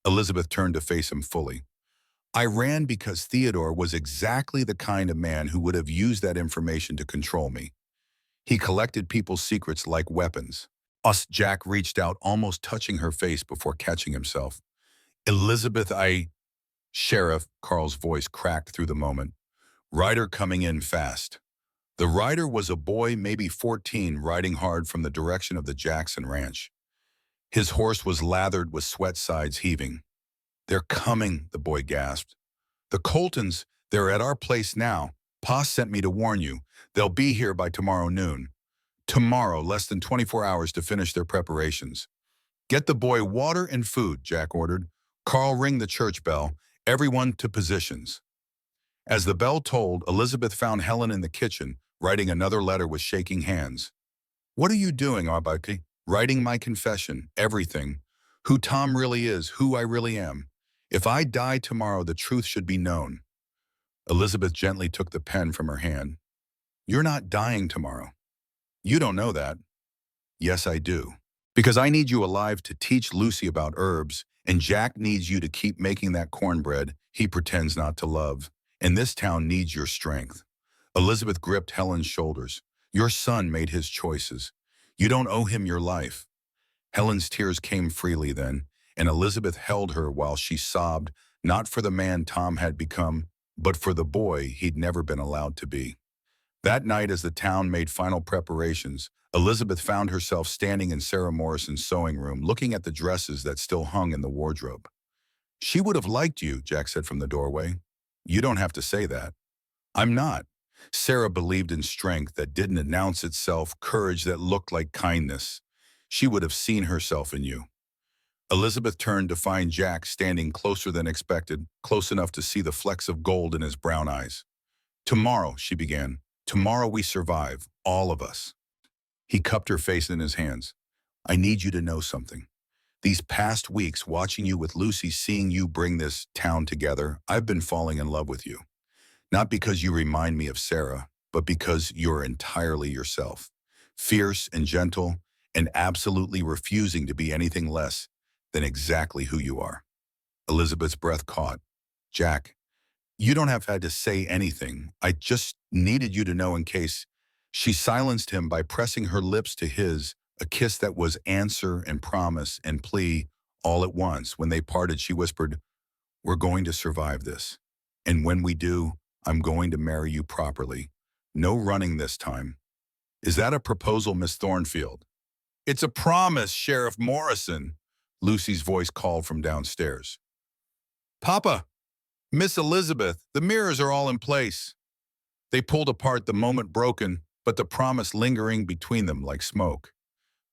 Elizabeth turned to face him fully. I ran because Theodore was exactly the kind of man who would have used that information to control me. He collected people's secrets like weapons. Jack reached out, almost touching her face before catching himself. Elizabeth, Sheriff, Carl's voice cracked through the moment. Rider coming in fast. The rider was a boy, maybe 14, riding hard from the direction of the Jackson Ranch. His horse was lathered with sweat, sides heaving. They're coming, the boy gasped. The Coltons, they're at our place now. Pa sent me to warn you. They'll be here by tomorrow noon. Tomorrow, less than 24 hours to finish their preparations. Get the boy water and food, Jack ordered. Carl, ring the church bell. Everyone to positions. As the bell tolled, Elizabeth found Helen in the kitchen, writing another letter with shaking hands. What are you doing, Arbaki? Writing my confession, everything. Who Tom really is, who I really am. If I die tomorrow, the truth should be known. Elizabeth gently took the pen from her hand. You're not dying tomorrow. You don't know that. Yes, I do. Because I need you alive to teach Lucy about herbs, and Jack needs you to keep making that cornbread he pretends not to love. And this town needs your strength. Elizabeth gripped Helen's shoulders. Your son made his choices. You don't owe him your life. Helen's tears came freely then, and Elizabeth held her while she sobbed, not for the man Tom had become, but for the boy he'd never been allowed to be. That night, as the town made final preparations, Elizabeth found herself standing in Sarah Morrison's sewing room, looking at the dresses that still hung in the wardrobe. She would have liked you, Jack said from the doorway. You don't have to say that. I'm not. Sarah believed in strength that didn't announce itself, courage that looked like kindness. She would have seen herself in you. Elizabeth turned to find Jack standing closer than expected, close enough to see the flecks of gold in his brown eyes. Tomorrow, she began. Tomorrow we survive, all of us. He cupped her face in his hands. I need you to know something. These past weeks, watching you with Lucy, seeing you bring this town together, I've been falling in love with you. Not because you remind me of Sarah, but because you're entirely yourself. Fierce and gentle, and absolutely refusing to be anything less than exactly who you are. Elizabeth's breath caught. Jack, you don't have had to say anything. I just needed you to know in case. She silenced him by pressing her lips to his, a kiss that was answer and promise and plea all at once. When they parted, she whispered, we're going to survive this. And when we do, I'm going to marry you properly. No running this time. Is that a proposal, Miss Thornfield? It's a promise, Sheriff Morrison, Lucy's voice called from downstairs. Papa, Miss Elizabeth, the mirrors are all in place. They pulled apart, the moment broken, but the promise lingering between them like smoke.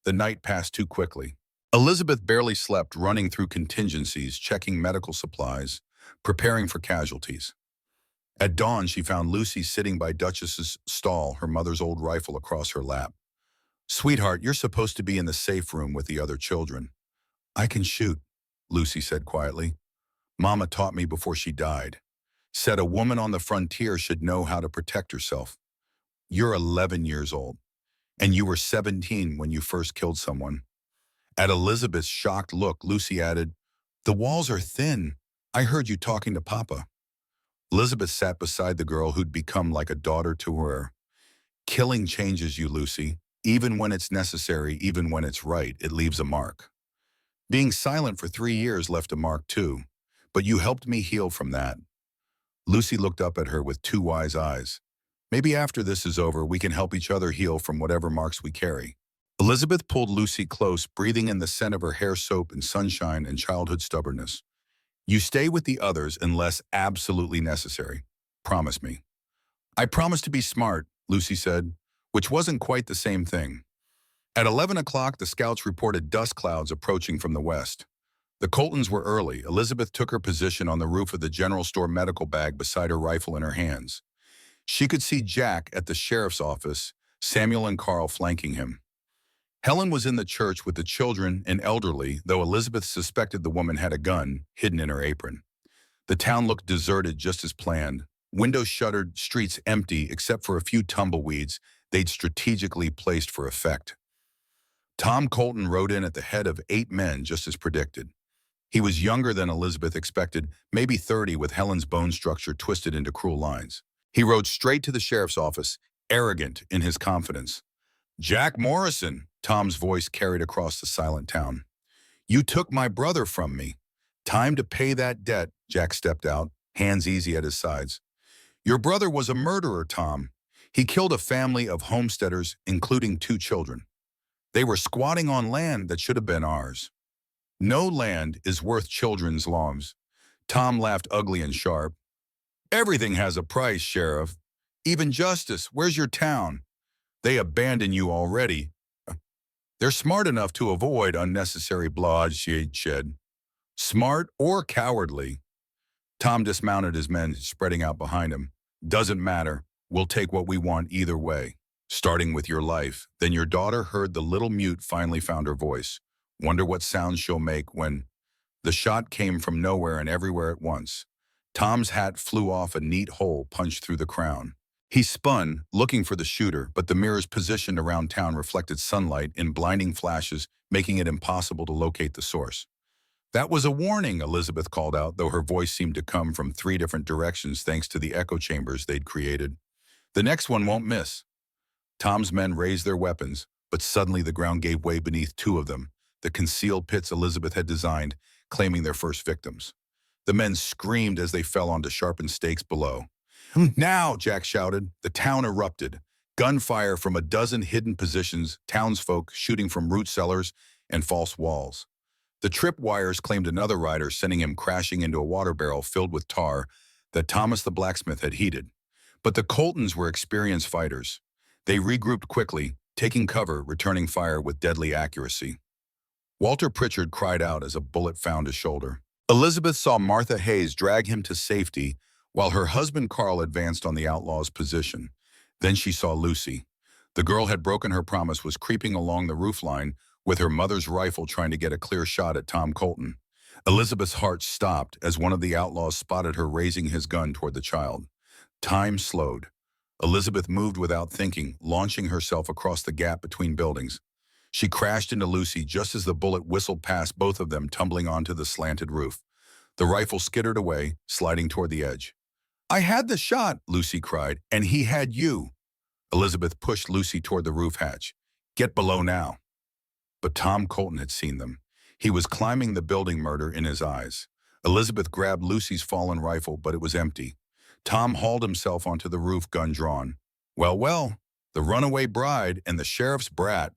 The night passed too quickly. Elizabeth barely slept, running through contingencies, checking medical supplies, preparing for casualties. At dawn, she found Lucy sitting by Duchess's stall, her mother's old rifle across her lap. Sweetheart, you're supposed to be in the safe room with the other children. I can shoot, Lucy said quietly. Mama taught me before she died. Said a woman on the frontier should know how to protect herself. You're 11 years old, and you were 17 when you first killed someone. At Elizabeth's shocked look, Lucy added, "The walls are thin. I heard you talking to Papa." Elizabeth sat beside the girl who'd become like a daughter to her. Killing changes you, Lucy. Even when it's necessary, even when it's right, it leaves a mark. Being silent for 3 years left a mark too, but you helped me heal from that. Lucy looked up at her with two wise eyes. Maybe after this is over, we can help each other heal from whatever marks we carry. Elizabeth pulled Lucy close, breathing in the scent of her hair soap and sunshine and childhood stubbornness. You stay with the others unless absolutely necessary. Promise me. I promise to be smart, Lucy said, which wasn't quite the same thing. At 11 o'clock, the scouts reported dust clouds approaching from the west. The Coltons were early. Elizabeth took her position on the roof of the general store medical bag beside her rifle in her hands. She could see Jack at the sheriff's office, Samuel and Carl flanking him. Helen was in the church with the children and elderly, though Elizabeth suspected the woman had a gun hidden in her apron. The town looked deserted just as planned. Windows shuttered, streets empty except for a few tumbleweeds they'd strategically placed for effect. Tom Colton rode in at the head of 8 men just as predicted. He was younger than Elizabeth expected, maybe 30, with Helen's bone structure twisted into cruel lines. He rode straight to the sheriff's office, arrogant in his confidence. "Jack Morrison," Tom's voice carried across the silent town. "You took my brother from me. Time to pay that debt." Jack stepped out, hands easy at his sides. "Your brother was a murderer, Tom. He killed a family of homesteaders, including 2 children. They were squatting on land that should have been ours. No land is worth children's lives." Tom laughed ugly and sharp. "Everything has a price, Sheriff. Even justice. Where's your town? They abandon you already. They're smart enough to avoid unnecessary bloodshed. Smart or cowardly." Tom dismounted his men, spreading out behind him. "Doesn't matter. We'll take what we want either way. Starting with your life." Then your daughter heard the little mute finally found her voice. "Wonder what sound she'll make when—" The shot came from nowhere and everywhere at once. Tom's hat flew off a neat hole punched through the crown. He spun, looking for the shooter, but the mirrors positioned around town reflected sunlight in blinding flashes, making it impossible to locate the source. "That was a warning," Elizabeth called out, though her voice seemed to come from 3 different directions thanks to the echo chambers they'd created. "The next one won't miss." Tom's men raised their weapons, but suddenly the ground gave way beneath 2 of them, the concealed pits Elizabeth had designed, claiming their first victims. The men screamed as they fell onto sharpened stakes below. "Now!" Jack shouted. The town erupted. Gunfire from a dozen hidden positions, townsfolk shooting from root cellars and false walls. The tripwires claimed another rider, sending him crashing into a water barrel filled with tar that Thomas the blacksmith had heated. But the Coltons were experienced fighters. They regrouped quickly, taking cover, returning fire with deadly accuracy. Walter Pritchard cried out as a bullet found his shoulder. Elizabeth saw Martha Hayes drag him to safety, while her husband Carl advanced on the outlaw's position. Then she saw Lucy. The girl had broken her promise, was creeping along the roofline with her mother's rifle trying to get a clear shot at Tom Colton. Elizabeth's heart stopped as one of the outlaws spotted her raising his gun toward the child. Time slowed. Elizabeth moved without thinking, launching herself across the gap between buildings. She crashed into Lucy just as the bullet whistled past both of them, tumbling onto the slanted roof. The rifle skittered away, sliding toward the edge. "I had the shot," Lucy cried, "and he had you." Elizabeth pushed Lucy toward the roof hatch. "Get below now." But Tom Colton had seen them. He was climbing the building, murder in his eyes. Elizabeth grabbed Lucy's fallen rifle, but it was empty. Tom hauled himself onto the roof, gun drawn. "Well, well, the runaway bride and the sheriff's brat."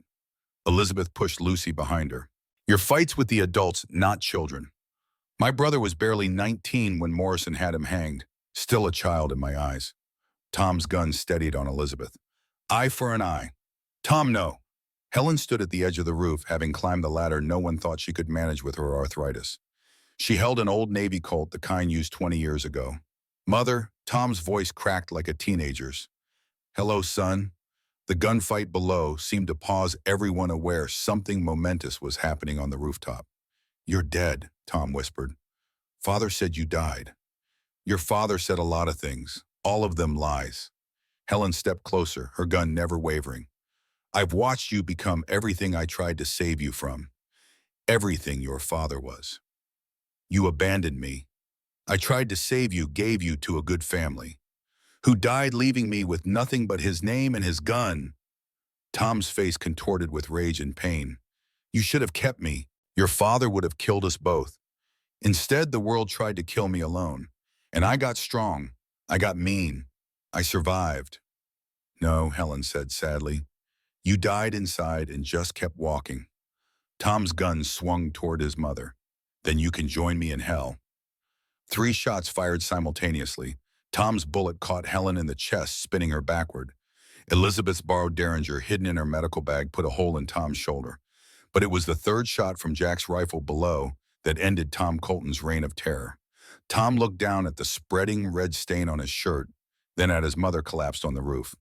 Elizabeth pushed Lucy behind her. "Your fight's with the adults, not children. My brother was barely 19 when Morrison had him hanged. Still a child in my eyes." Tom's gun steadied on Elizabeth. "Eye for an eye." "Tom, no." Helen stood at the edge of the roof, having climbed the ladder no one thought she could manage with her arthritis. She held an old Navy Colt, the kind used 20 years ago. "Mother," Tom's voice cracked like a teenager's. "Hello, son." The gunfight below seemed to pause, everyone aware something momentous was happening on the rooftop. "You're dead," Tom whispered. "Father said you died." Your father said a lot of things, all of them lies. Helen stepped closer, her gun never wavering. I've watched you become everything I tried to save you from. Everything your father was. You abandoned me. I tried to save you, gave you to a good family, who died leaving me with nothing but his name and his gun. Tom's face contorted with rage and pain. You should have kept me. Your father would have killed us both. Instead, the world tried to kill me alone. And I got strong. I got mean. I survived. No, Helen said sadly. You died inside and just kept walking. Tom's gun swung toward his mother. Then you can join me in hell. 3 shots fired simultaneously. Tom's bullet caught Helen in the chest, spinning her backward. Elizabeth's borrowed derringer, hidden in her medical bag, put a hole in Tom's shoulder. But it was the 3rd shot from Jack's rifle below that ended Tom Colton's reign of terror. Tom looked down at the spreading red stain on his shirt, then at his mother collapsed on the roof.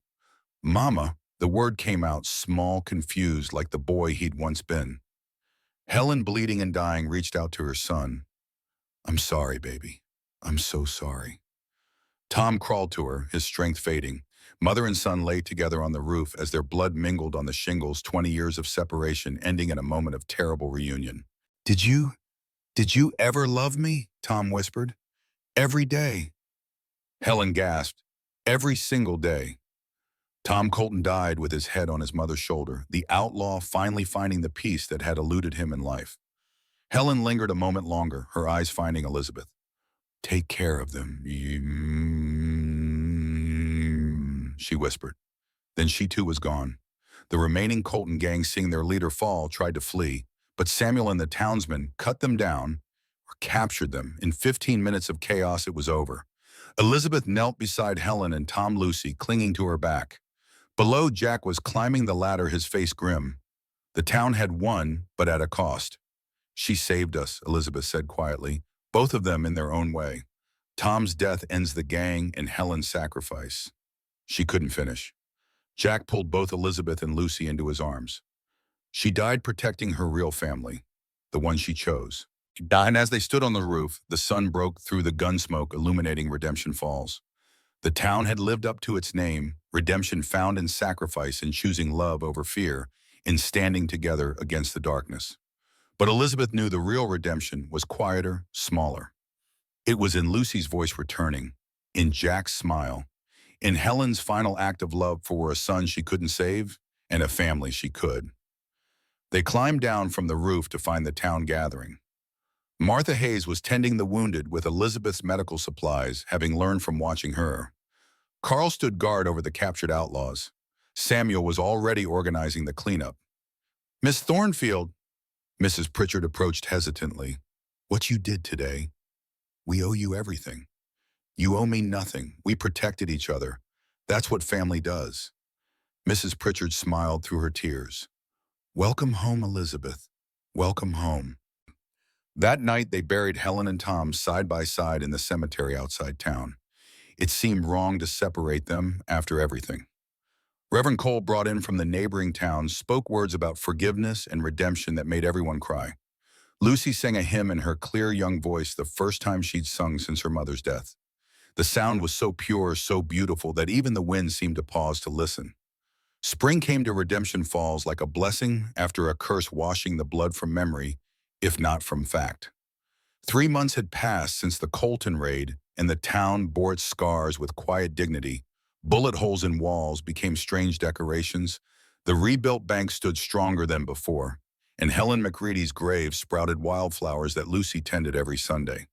Mama, the word came out, small, confused, like the boy he'd once been. Helen, bleeding and dying, reached out to her son. I'm sorry, baby. I'm so sorry. Tom crawled to her, his strength fading. Mother and son lay together on the roof as their blood mingled on the shingles, 20 years of separation ending in a moment of terrible reunion. Did you ever love me? Tom whispered. Every day. Helen gasped. Every single day. Tom Colton died with his head on his mother's shoulder, the outlaw finally finding the peace that had eluded him in life. Helen lingered a moment longer, her eyes finding Elizabeth. Take care of them, she whispered. Then she too was gone. The remaining Colton gang, seeing their leader fall, tried to flee, but Samuel and the townsmen cut them down or captured them. In 15 minutes of chaos, it was over. Elizabeth knelt beside Helen and Tom Lucy, clinging to her back. Below, Jack was climbing the ladder, his face grim. The town had won, but at a cost. She saved us, Elizabeth said quietly, both of them in their own way. Tom's death ends the gang and Helen's sacrifice. She couldn't finish. Jack pulled both Elizabeth and Lucy into his arms. She died protecting her real family, the one she chose. And as they stood on the roof, the sun broke through the gun smoke, illuminating Redemption Falls. The town had lived up to its name, redemption found in sacrifice, in choosing love over fear, in standing together against the darkness. But Elizabeth knew the real redemption was quieter, smaller. It was in Lucy's voice returning, in Jack's smile, in Helen's final act of love for a son she couldn't save and a family she could. They climbed down from the roof to find the town gathering. Martha Hayes was tending the wounded with Elizabeth's medical supplies, having learned from watching her. Carl stood guard over the captured outlaws. Samuel was already organizing the cleanup. Miss Thornfield, Mrs. Pritchard approached hesitantly. What you did today, we owe you everything. You owe me nothing. We protected each other. That's what family does. Mrs. Pritchard smiled through her tears. Welcome home, Elizabeth. Welcome home. That night, they buried Helen and Tom side by side in the cemetery outside town. It seemed wrong to separate them after everything. Reverend Cole, brought in from the neighboring towns, spoke words about forgiveness and redemption that made everyone cry. Lucy sang a hymn in her clear young voice, the first time she'd sung since her mother's death. The sound was so pure, so beautiful, that even the wind seemed to pause to listen. Spring came to Redemption Falls like a blessing after a curse, washing the blood from memory, if not from fact. 3 months had passed since the Colton raid, and the town bore its scars with quiet dignity. Bullet holes in walls became strange decorations. The rebuilt bank stood stronger than before, and Helen McCready's grave sprouted wildflowers that Lucy tended every Sunday.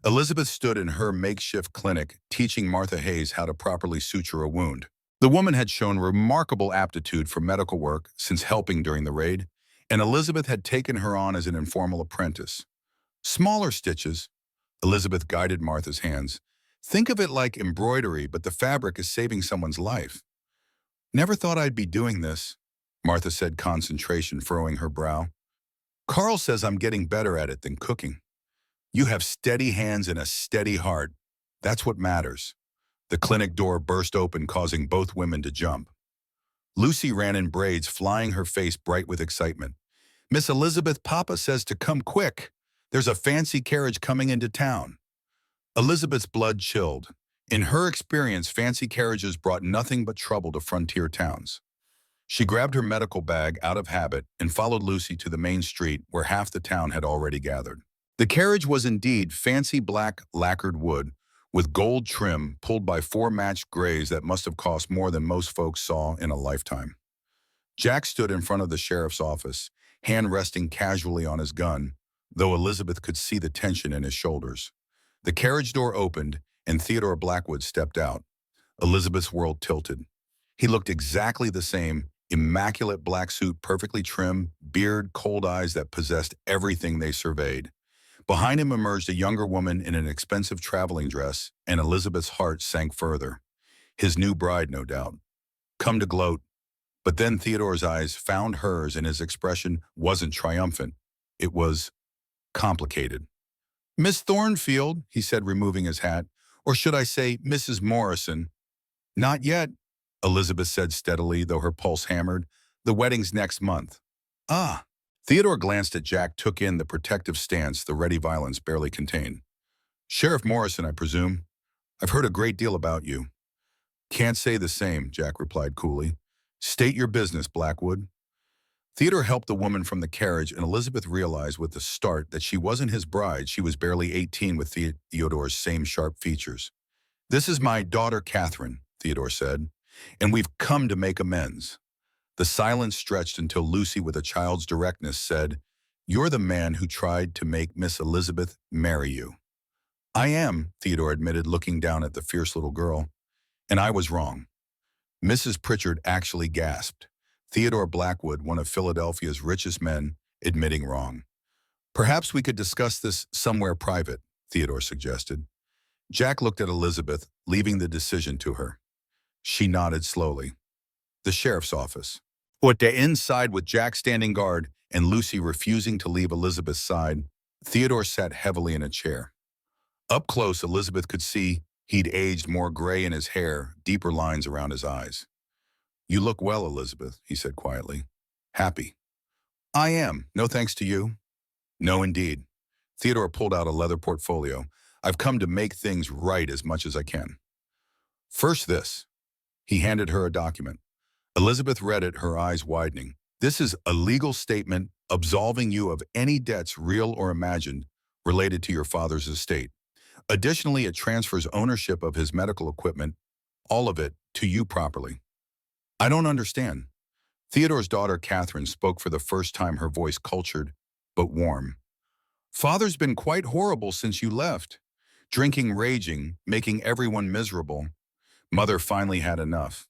Elizabeth stood in her makeshift clinic, teaching Martha Hayes how to properly suture a wound. The woman had shown remarkable aptitude for medical work since helping during the raid, and Elizabeth had taken her on as an informal apprentice. Smaller stitches, Elizabeth guided Martha's hands. Think of it like embroidery, but the fabric is saving someone's life. Never thought I'd be doing this, Martha said, concentration furrowing her brow. Carl says I'm getting better at it than cooking. You have steady hands and a steady heart. That's what matters. The clinic door burst open, causing both women to jump. Lucy ran in braids, flying, her face bright with excitement. Miss Elizabeth, Papa says to come quick. There's a fancy carriage coming into town. Elizabeth's blood chilled. In her experience, fancy carriages brought nothing but trouble to frontier towns. She grabbed her medical bag out of habit and followed Lucy to the main street where half the town had already gathered. The carriage was indeed fancy black lacquered wood with gold trim pulled by four matched grays that must have cost more than most folks saw in a lifetime. Jack stood in front of the sheriff's office, hand resting casually on his gun, though Elizabeth could see the tension in his shoulders. The carriage door opened, and Theodore Blackwood stepped out. Elizabeth's world tilted. He looked exactly the same, immaculate black suit, perfectly trimmed, beard, cold eyes that possessed everything they surveyed. Behind him emerged a younger woman in an expensive traveling dress, and Elizabeth's heart sank further. His new bride, no doubt. Come to gloat. But then Theodore's eyes found hers, and his expression wasn't triumphant. It was complicated. "Miss Thornfield," he said, removing his hat, "or should I say Mrs. Morrison?" "Not yet," Elizabeth said steadily, though her pulse hammered. "The wedding's next month." "Ah." Theodore glanced at Jack, took in the protective stance the ready violence barely contained. "Sheriff Morrison, I presume. I've heard a great deal about you." "Can't say the same," Jack replied coolly. "State your business, Blackwood." Theodore helped the woman from the carriage, and Elizabeth realized with the start that she wasn't his bride. She was barely 18 with Theodore's same sharp features. "This is my daughter, Catherine," Theodore said, "and we've come to make amends." The silence stretched until Lucy, with a child's directness, said, "You're the man who tried to make Miss Elizabeth marry you." "I am," Theodore admitted, looking down at the fierce little girl. "And I was wrong." Mrs. Pritchard actually gasped. Theodore Blackwood, one of Philadelphia's richest men, admitting wrong. "Perhaps we could discuss this somewhere private," Theodore suggested. Jack looked at Elizabeth, leaving the decision to her. She nodded slowly. "The sheriff's office." What the inside, with Jack standing guard and Lucy refusing to leave Elizabeth's side, Theodore sat heavily in a chair. Up close, Elizabeth could see he'd aged, more gray in his hair, deeper lines around his eyes. "You look well, Elizabeth," he said quietly. "Happy." "I am. No thanks to you." "No, indeed." Theodore pulled out a leather portfolio. "I've come to make things right as much as I can." "First this." He handed her a document. Elizabeth read it, her eyes widening. "This is a legal statement absolving you of any debts, real or imagined, related to your father's estate. Additionally, it transfers ownership of his medical equipment, all of it, to you properly." "I don't understand." Theodore's daughter, Catherine, spoke for the first time, her voice cultured but warm. "Father's been quite horrible since you left. Drinking, raging, making everyone miserable. Mother finally had enough."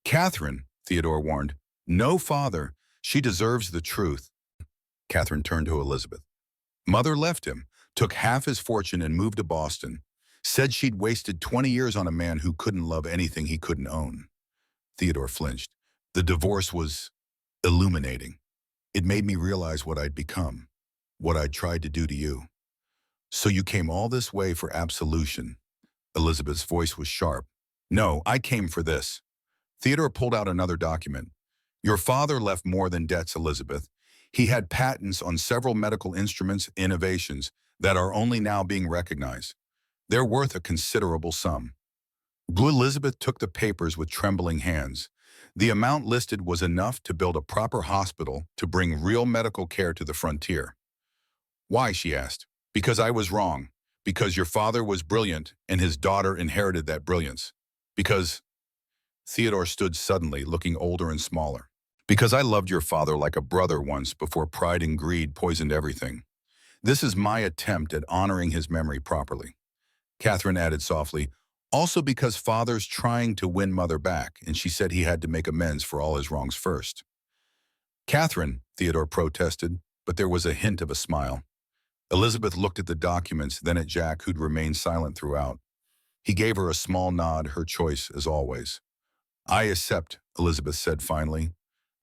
"Catherine," Theodore warned, "no father. She deserves the truth." Catherine turned to Elizabeth. "Mother left him, took half his fortune and moved to Boston. Said she'd wasted 20 years on a man who couldn't love anything he couldn't own." Theodore flinched. The divorce was illuminating. "It made me realize what I'd become, what I'd tried to do to you." "So you came all this way for absolution?" Elizabeth's voice was sharp. "No, I came for this." Theodore pulled out another document. "Your father left more than debts, Elizabeth. He had patents on several medical instruments, innovations that are only now being recognized. They're worth a considerable sum." Blue Elizabeth took the papers with trembling hands. The amount listed was enough to build a proper hospital to bring real medical care to the frontier. "Why?" she asked. "Because I was wrong. Because your father was brilliant and his daughter inherited that brilliance. Because—" Theodore stood suddenly, looking older and smaller. "Because I loved your father like a brother once before pride and greed poisoned everything. This is my attempt at honoring his memory properly." Catherine added softly, "Also because father's trying to win mother back, and she said he had to make amends for all his wrongs first." "Catherine," Theodore protested, but there was a hint of a smile. Elizabeth looked at the documents, then at Jack, who'd remained silent throughout. He gave her a small nod, her choice as always. "I accept," Elizabeth said finally.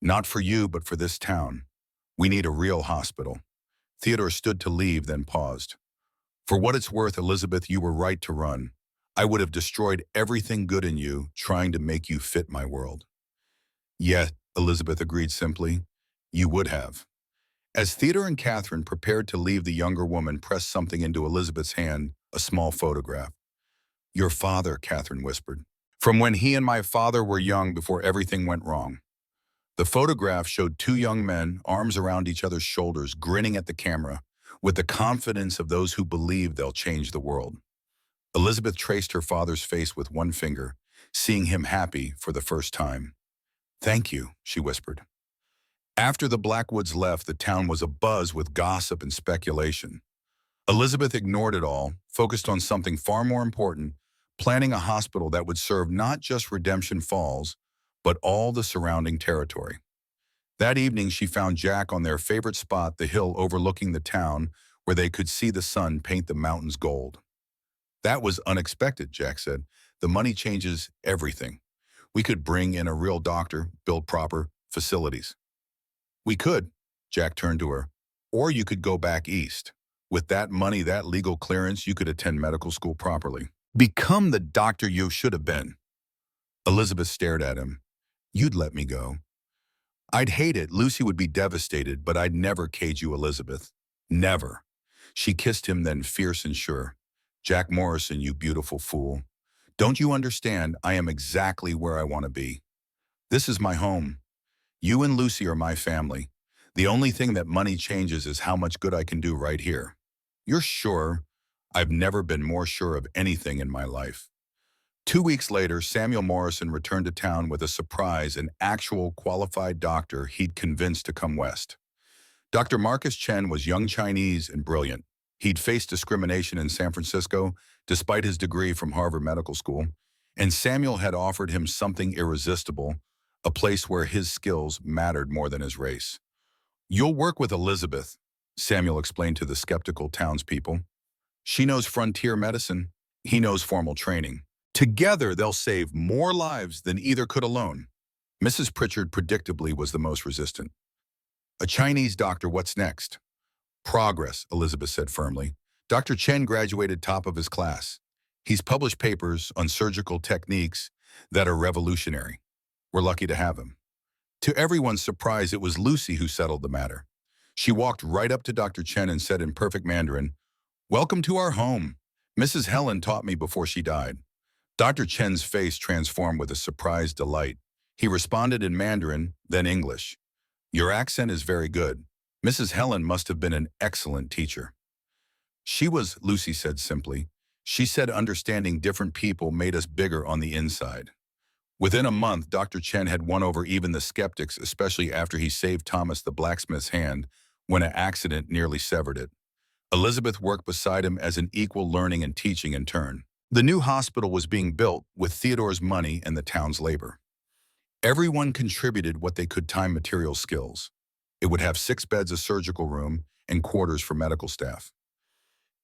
"Not for you, but for this town. We need a real hospital." Theodore stood to leave, then paused. "For what it's worth, Elizabeth, you were right to run. I would have destroyed everything good in you, trying to make you fit my world." "Yet," Elizabeth agreed simply, "you would have." As Theodore and Catherine prepared to leave, the younger woman pressed something into Elizabeth's hand, a small photograph. Your father, Catherine whispered. From when he and my father were young before everything went wrong. The photograph showed two young men, arms around each other's shoulders, grinning at the camera, with the confidence of those who believe they'll change the world. Elizabeth traced her father's face with one finger, seeing him happy for the first time. Thank you, she whispered. After the Blackwoods left, the town was abuzz with gossip and speculation. Elizabeth ignored it all, focused on something far more important, planning a hospital that would serve not just Redemption Falls, but all the surrounding territory. That evening, she found Jack on their favorite spot, the hill overlooking the town, where they could see the sun paint the mountains gold. That was unexpected, Jack said. The money changes everything. We could bring in a real doctor, build proper facilities. We could, Jack turned to her, or you could go back east. With that money, that legal clearance, you could attend medical school properly. Become the doctor you should have been. Elizabeth stared at him. You'd let me go. I'd hate it. Lucy would be devastated, but I'd never cage you, Elizabeth. Never. She kissed him, then fierce and sure. Jack Morrison, you beautiful fool. Don't you understand? I am exactly where I want to be. This is my home. You and Lucy are my family. The only thing that money changes is how much good I can do right here. You're sure? I've never been more sure of anything in my life. 2 weeks later, Samuel Morrison returned to town with a surprise, an actual qualified doctor he'd convinced to come west. Dr. Marcus Chen was young Chinese and brilliant. He'd faced discrimination in San Francisco, despite his degree from Harvard Medical School, and Samuel had offered him something irresistible, a place where his skills mattered more than his race. You'll work with Elizabeth, Samuel explained to the skeptical townspeople. She knows frontier medicine. He knows formal training. Together, they'll save more lives than either could alone. Mrs. Pritchard predictably was the most resistant. A Chinese doctor, what's next? Progress, Elizabeth said firmly. Dr. Chen graduated top of his class. He's published papers on surgical techniques that are revolutionary. We're lucky to have him. To everyone's surprise, it was Lucy who settled the matter. She walked right up to Dr. Chen and said in perfect Mandarin, "Welcome to our home. Mrs. Helen taught me before she died." Dr. Chen's face transformed with a surprised delight. He responded in Mandarin, then English. Your accent is very good. Mrs. Helen must have been an excellent teacher. She was, Lucy said simply. She said understanding different people made us bigger on the inside. Within a month, Dr. Chen had won over even the skeptics, especially after he saved Thomas the blacksmith's hand when an accident nearly severed it. Elizabeth worked beside him as an equal, learning and teaching in turn. The new hospital was being built with Theodore's money and the town's labor. Everyone contributed what they could, time, material, skills. It would have 6 beds, a surgical room, and quarters for medical staff.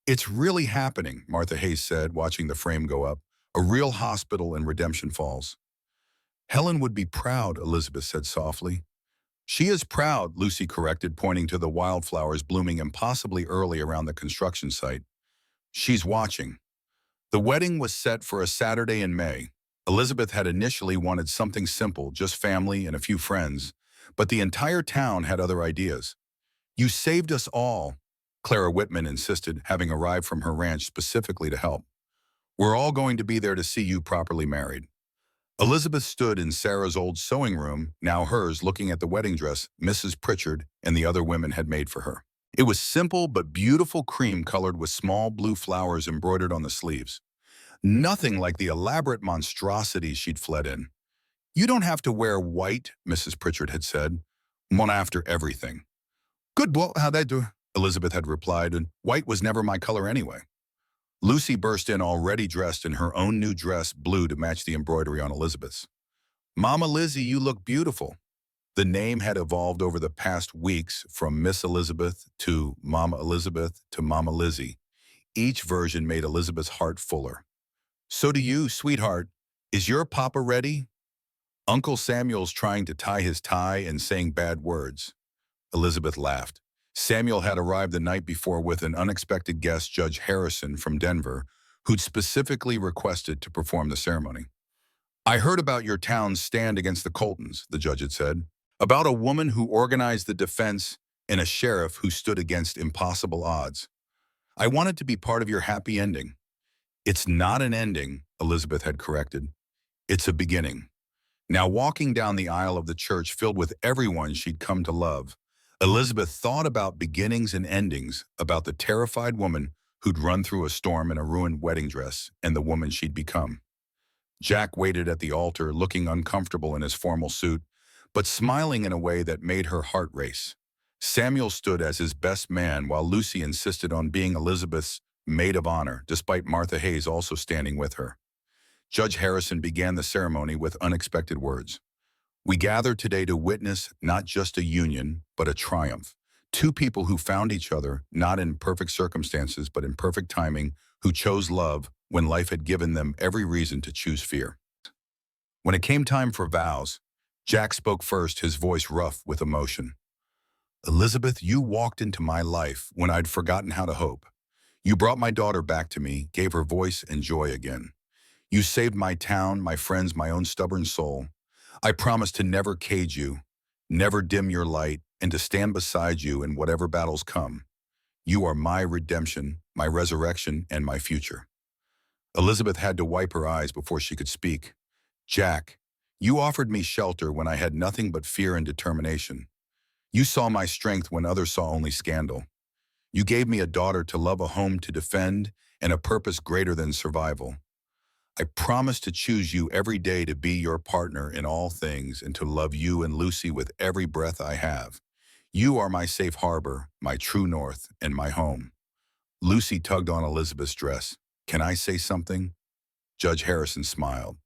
It's really happening, Martha Hayes said, watching the frame go up. A real hospital in Redemption Falls. Helen would be proud, Elizabeth said softly. She is proud, Lucy corrected, pointing to the wildflowers blooming impossibly early around the construction site. She's watching. The wedding was set for a Saturday in May. Elizabeth had initially wanted something simple, just family and a few friends, but the entire town had other ideas. You saved us all, Clara Whitman insisted, having arrived from her ranch specifically to help. We're all going to be there to see you properly married. Elizabeth stood in Sarah's old sewing room, now hers, looking at the wedding dress Mrs. Pritchard and the other women had made for her. It was simple but beautiful, cream colored with small blue flowers embroidered on the sleeves. Nothing like the elaborate monstrosities she'd fled in. You don't have to wear white, Mrs. Pritchard had said. I'm on after everything. Good, well, how'd I do? Elizabeth had replied, and white was never my color anyway. Lucy burst in, already dressed in her own new dress, blue to match the embroidery on Elizabeth's. Mama Lizzie, you look beautiful. The name had evolved over the past weeks from Miss Elizabeth to Mama Elizabeth to Mama Lizzie. Each version made Elizabeth's heart fuller. So do you, sweetheart. Is your papa ready? Uncle Samuel's trying to tie his tie and saying bad words. Elizabeth laughed. Samuel had arrived the night before with an unexpected guest, Judge Harrison from Denver, who'd specifically requested to perform the ceremony. I heard about your town's stand against the Coltons, the judge had said. About a woman who organized the defense and a sheriff who stood against impossible odds. I want it to be part of your happy ending. It's not an ending, Elizabeth had corrected. It's a beginning. Now walking down the aisle of the church filled with everyone she'd come to love, Elizabeth thought about beginnings and endings, about the terrified woman who'd run through a storm in a ruined wedding dress and the woman she'd become. Jack waited at the altar, looking uncomfortable in his formal suit, but smiling in a way that made her heart race. Samuel stood as his best man while Lucy insisted on being Elizabeth's maid of honor, despite Martha Hayes also standing with her. Judge Harrison began the ceremony with unexpected words. We gather today to witness not just a union, but a triumph. Two people who found each other, not in perfect circumstances, but in perfect timing, who chose love when life had given them every reason to choose fear. When it came time for vows, Jack spoke first, his voice rough with emotion. Elizabeth, you walked into my life when I'd forgotten how to hope. You brought my daughter back to me, gave her voice and joy again. You saved my town, my friends, my own stubborn soul. I promise to never cage you, never dim your light, and to stand beside you in whatever battles come. You are my redemption, my resurrection, and my future. Elizabeth had to wipe her eyes before she could speak. Jack, you offered me shelter when I had nothing but fear and determination. You saw my strength when others saw only scandal. You gave me a daughter to love, a home to defend, and a purpose greater than survival. I promise to choose you every day to be your partner in all things and to love you and Lucy with every breath I have. You are my safe harbor, my true north, and my home. Lucy tugged on Elizabeth's dress. Can I say something? Judge Harrison smiled.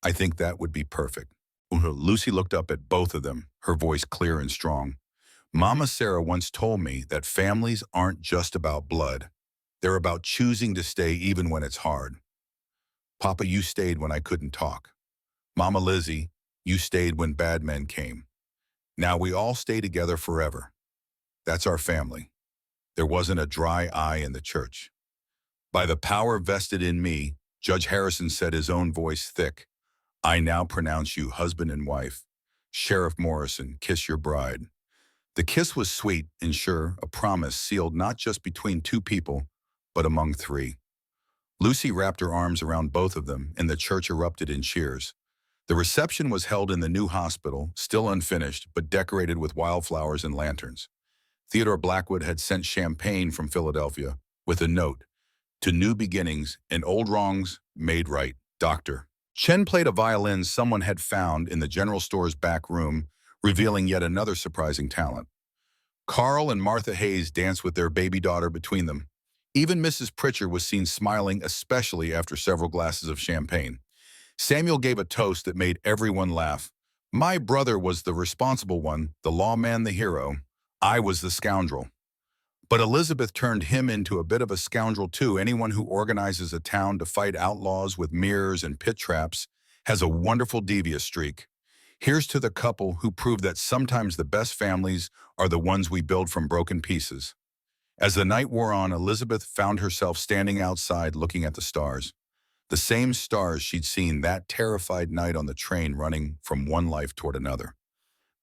I think that would be perfect. Lucy looked up at both of them, her voice clear and strong. Mama Sarah once told me that families aren't just about blood. They're about choosing to stay even when it's hard. Papa, you stayed when I couldn't talk. Mama Lizzie, you stayed when bad men came. Now we all stay together forever. That's our family. There wasn't a dry eye in the church. By the power vested in me, Judge Harrison said, his own voice thick, I now pronounce you husband and wife. Sheriff Morrison, kiss your bride. The kiss was sweet and sure, a promise sealed not just between two people, but among three. Lucy wrapped her arms around both of them, and the church erupted in cheers. The reception was held in the new hospital, still unfinished, but decorated with wildflowers and lanterns. Theodore Blackwood had sent champagne from Philadelphia with a note, to new beginnings and old wrongs made right, Doctor. Chen played a violin someone had found in the general store's back room, revealing yet another surprising talent. Carl and Martha Hayes danced with their baby daughter between them. Even Mrs. Pritchard was seen smiling, especially after several glasses of champagne. Samuel gave a toast that made everyone laugh. My brother was the responsible one, the lawman, the hero. I was the scoundrel. But Elizabeth turned him into a bit of a scoundrel too. Anyone who organizes a town to fight outlaws with mirrors and pit traps has a wonderful devious streak. Here's to the couple who proved that sometimes the best families are the ones we build from broken pieces. As the night wore on, Elizabeth found herself standing outside looking at the stars. The same stars she'd seen that terrified night on the train running from one life toward another.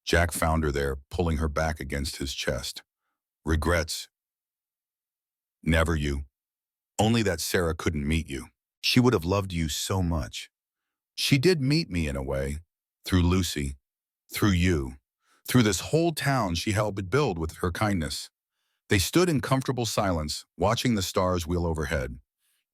Jack found her there, pulling her back against his chest. Regrets? Never you. Only that Sarah couldn't meet you. She would have loved you so much. She did meet me in a way, through Lucy, through you, through this whole town she helped build with her kindness. They stood in comfortable silence, watching the stars wheel overhead.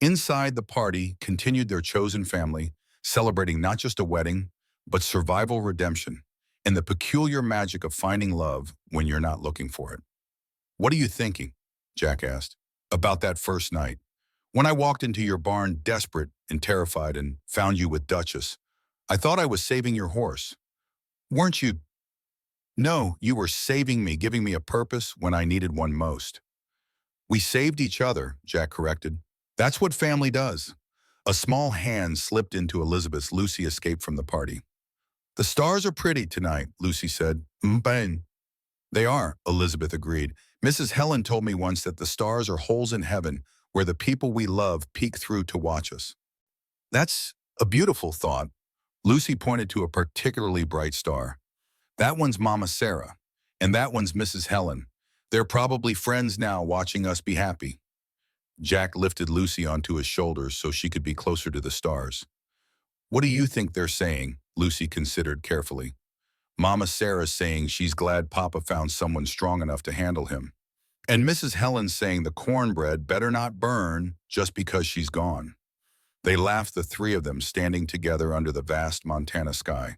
Inside, the party continued their chosen family, celebrating not just a wedding, but survival, redemption, and the peculiar magic of finding love when you're not looking for it. What are you thinking? Jack asked. About that first night. When I walked into your barn desperate and terrified and found you with Duchess, I thought I was saving your horse. Weren't you? No, you were saving me, giving me a purpose when I needed one most. We saved each other, Jack corrected. That's what family does. A small hand slipped into Elizabeth's. Lucy escaped from the party. The stars are pretty tonight, Lucy said. Ben. They are, Elizabeth agreed. Mrs. Helen told me once that the stars are holes in heaven where the people we love peek through to watch us. That's a beautiful thought. Lucy pointed to a particularly bright star. That one's Mama Sarah, and that one's Mrs. Helen. They're probably friends now watching us be happy. Jack lifted Lucy onto his shoulders so she could be closer to the stars. What do you think they're saying? Lucy considered carefully. Mama Sarah's saying she's glad Papa found someone strong enough to handle him. And Mrs. Helen's saying the cornbread better not burn just because she's gone. They laughed, the three of them standing together under the vast Montana sky.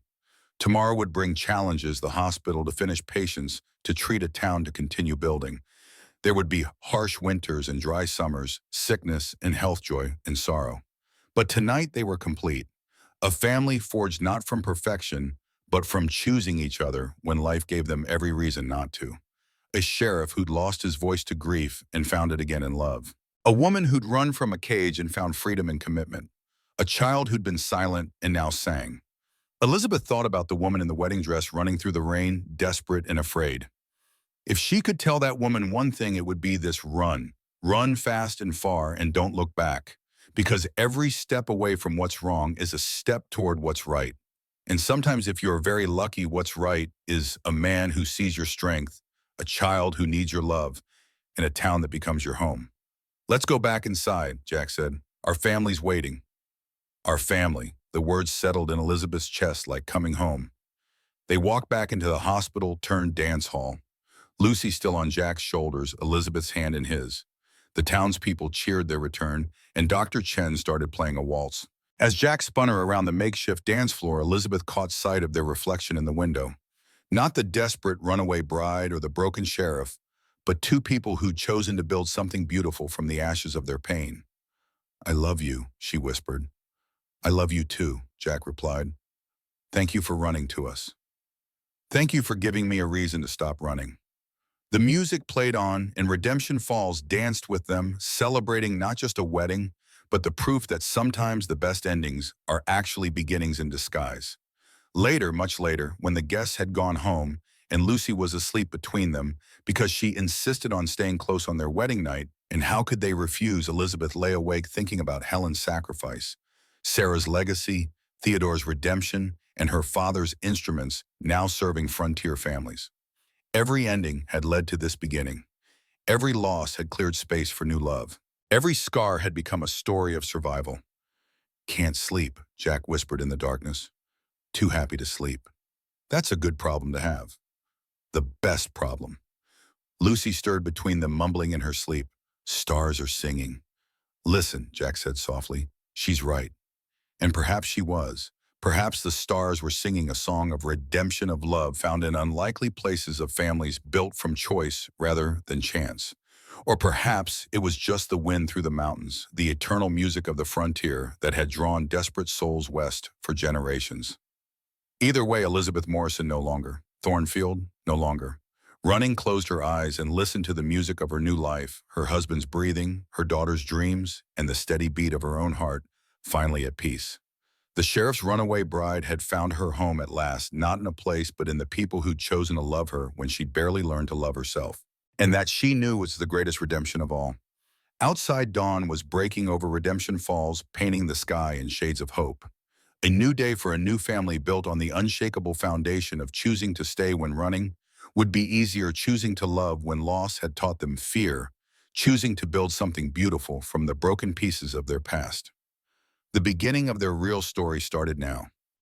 Tomorrow would bring challenges, the hospital to finish patients, to treat a town to continue building. There would be harsh winters and dry summers, sickness and health, joy and sorrow. But tonight they were complete. A family forged not from perfection, but from choosing each other when life gave them every reason not to. A sheriff who'd lost his voice to grief and found it again in love. A woman who'd run from a cage and found freedom in commitment. A child who'd been silent and now sang. Elizabeth thought about the woman in the wedding dress running through the rain, desperate and afraid. If she could tell that woman one thing, it would be this: run. Run fast and far and don't look back. Because every step away from what's wrong is a step toward what's right. And sometimes, if you're very lucky, what's right is a man who sees your strength, a child who needs your love, and a town that becomes your home. Let's go back inside, Jack said. Our family's waiting. Our family. The words settled in Elizabeth's chest like coming home. They walked back into the hospital-turned-dance hall. Lucy still on Jack's shoulders, Elizabeth's hand in his. The townspeople cheered their return, and Dr. Chen started playing a waltz. As Jack spun her around the makeshift dance floor, Elizabeth caught sight of their reflection in the window. Not the desperate runaway bride or the broken sheriff, but two people who'd chosen to build something beautiful from the ashes of their pain. I love you, she whispered. I love you too, Jack replied. Thank you for running to us. Thank you for giving me a reason to stop running. The music played on, and Redemption Falls danced with them, celebrating not just a wedding, but the proof that sometimes the best endings are actually beginnings in disguise. Later, much later, when the guests had gone home and Lucy was asleep between them because she insisted on staying close on their wedding night, and how could they refuse, Elizabeth lay awake thinking about Helen's sacrifice, Sarah's legacy, Theodore's redemption, and her father's instruments now serving frontier families. Every ending had led to this beginning. Every loss had cleared space for new love. Every scar had become a story of survival. Can't sleep, Jack whispered in the darkness. Too happy to sleep. That's a good problem to have. The best problem. Lucy stirred between them, mumbling in her sleep. Stars are singing. Listen, Jack said softly. She's right. And perhaps she was. Perhaps the stars were singing a song of redemption, of love found in unlikely places, of families built from choice rather than chance. Or perhaps it was just the wind through the mountains, the eternal music of the frontier that had drawn desperate souls west for generations. Either way, Elizabeth Morrison no longer. Thornfield no longer. Running closed her eyes and listened to the music of her new life, her husband's breathing, her daughter's dreams, and the steady beat of her own heart, finally at peace. The sheriff's runaway bride had found her home at last, not in a place, but in the people who'd chosen to love her when she'd barely learned to love herself. And that she knew was the greatest redemption of all. Outside, dawn was breaking over Redemption Falls, painting the sky in shades of hope. A new day for a new family built on the unshakable foundation of choosing to stay when running would be easier, choosing to love when loss had taught them fear, choosing to build something beautiful from the broken pieces of their past. The beginning of their real story started now.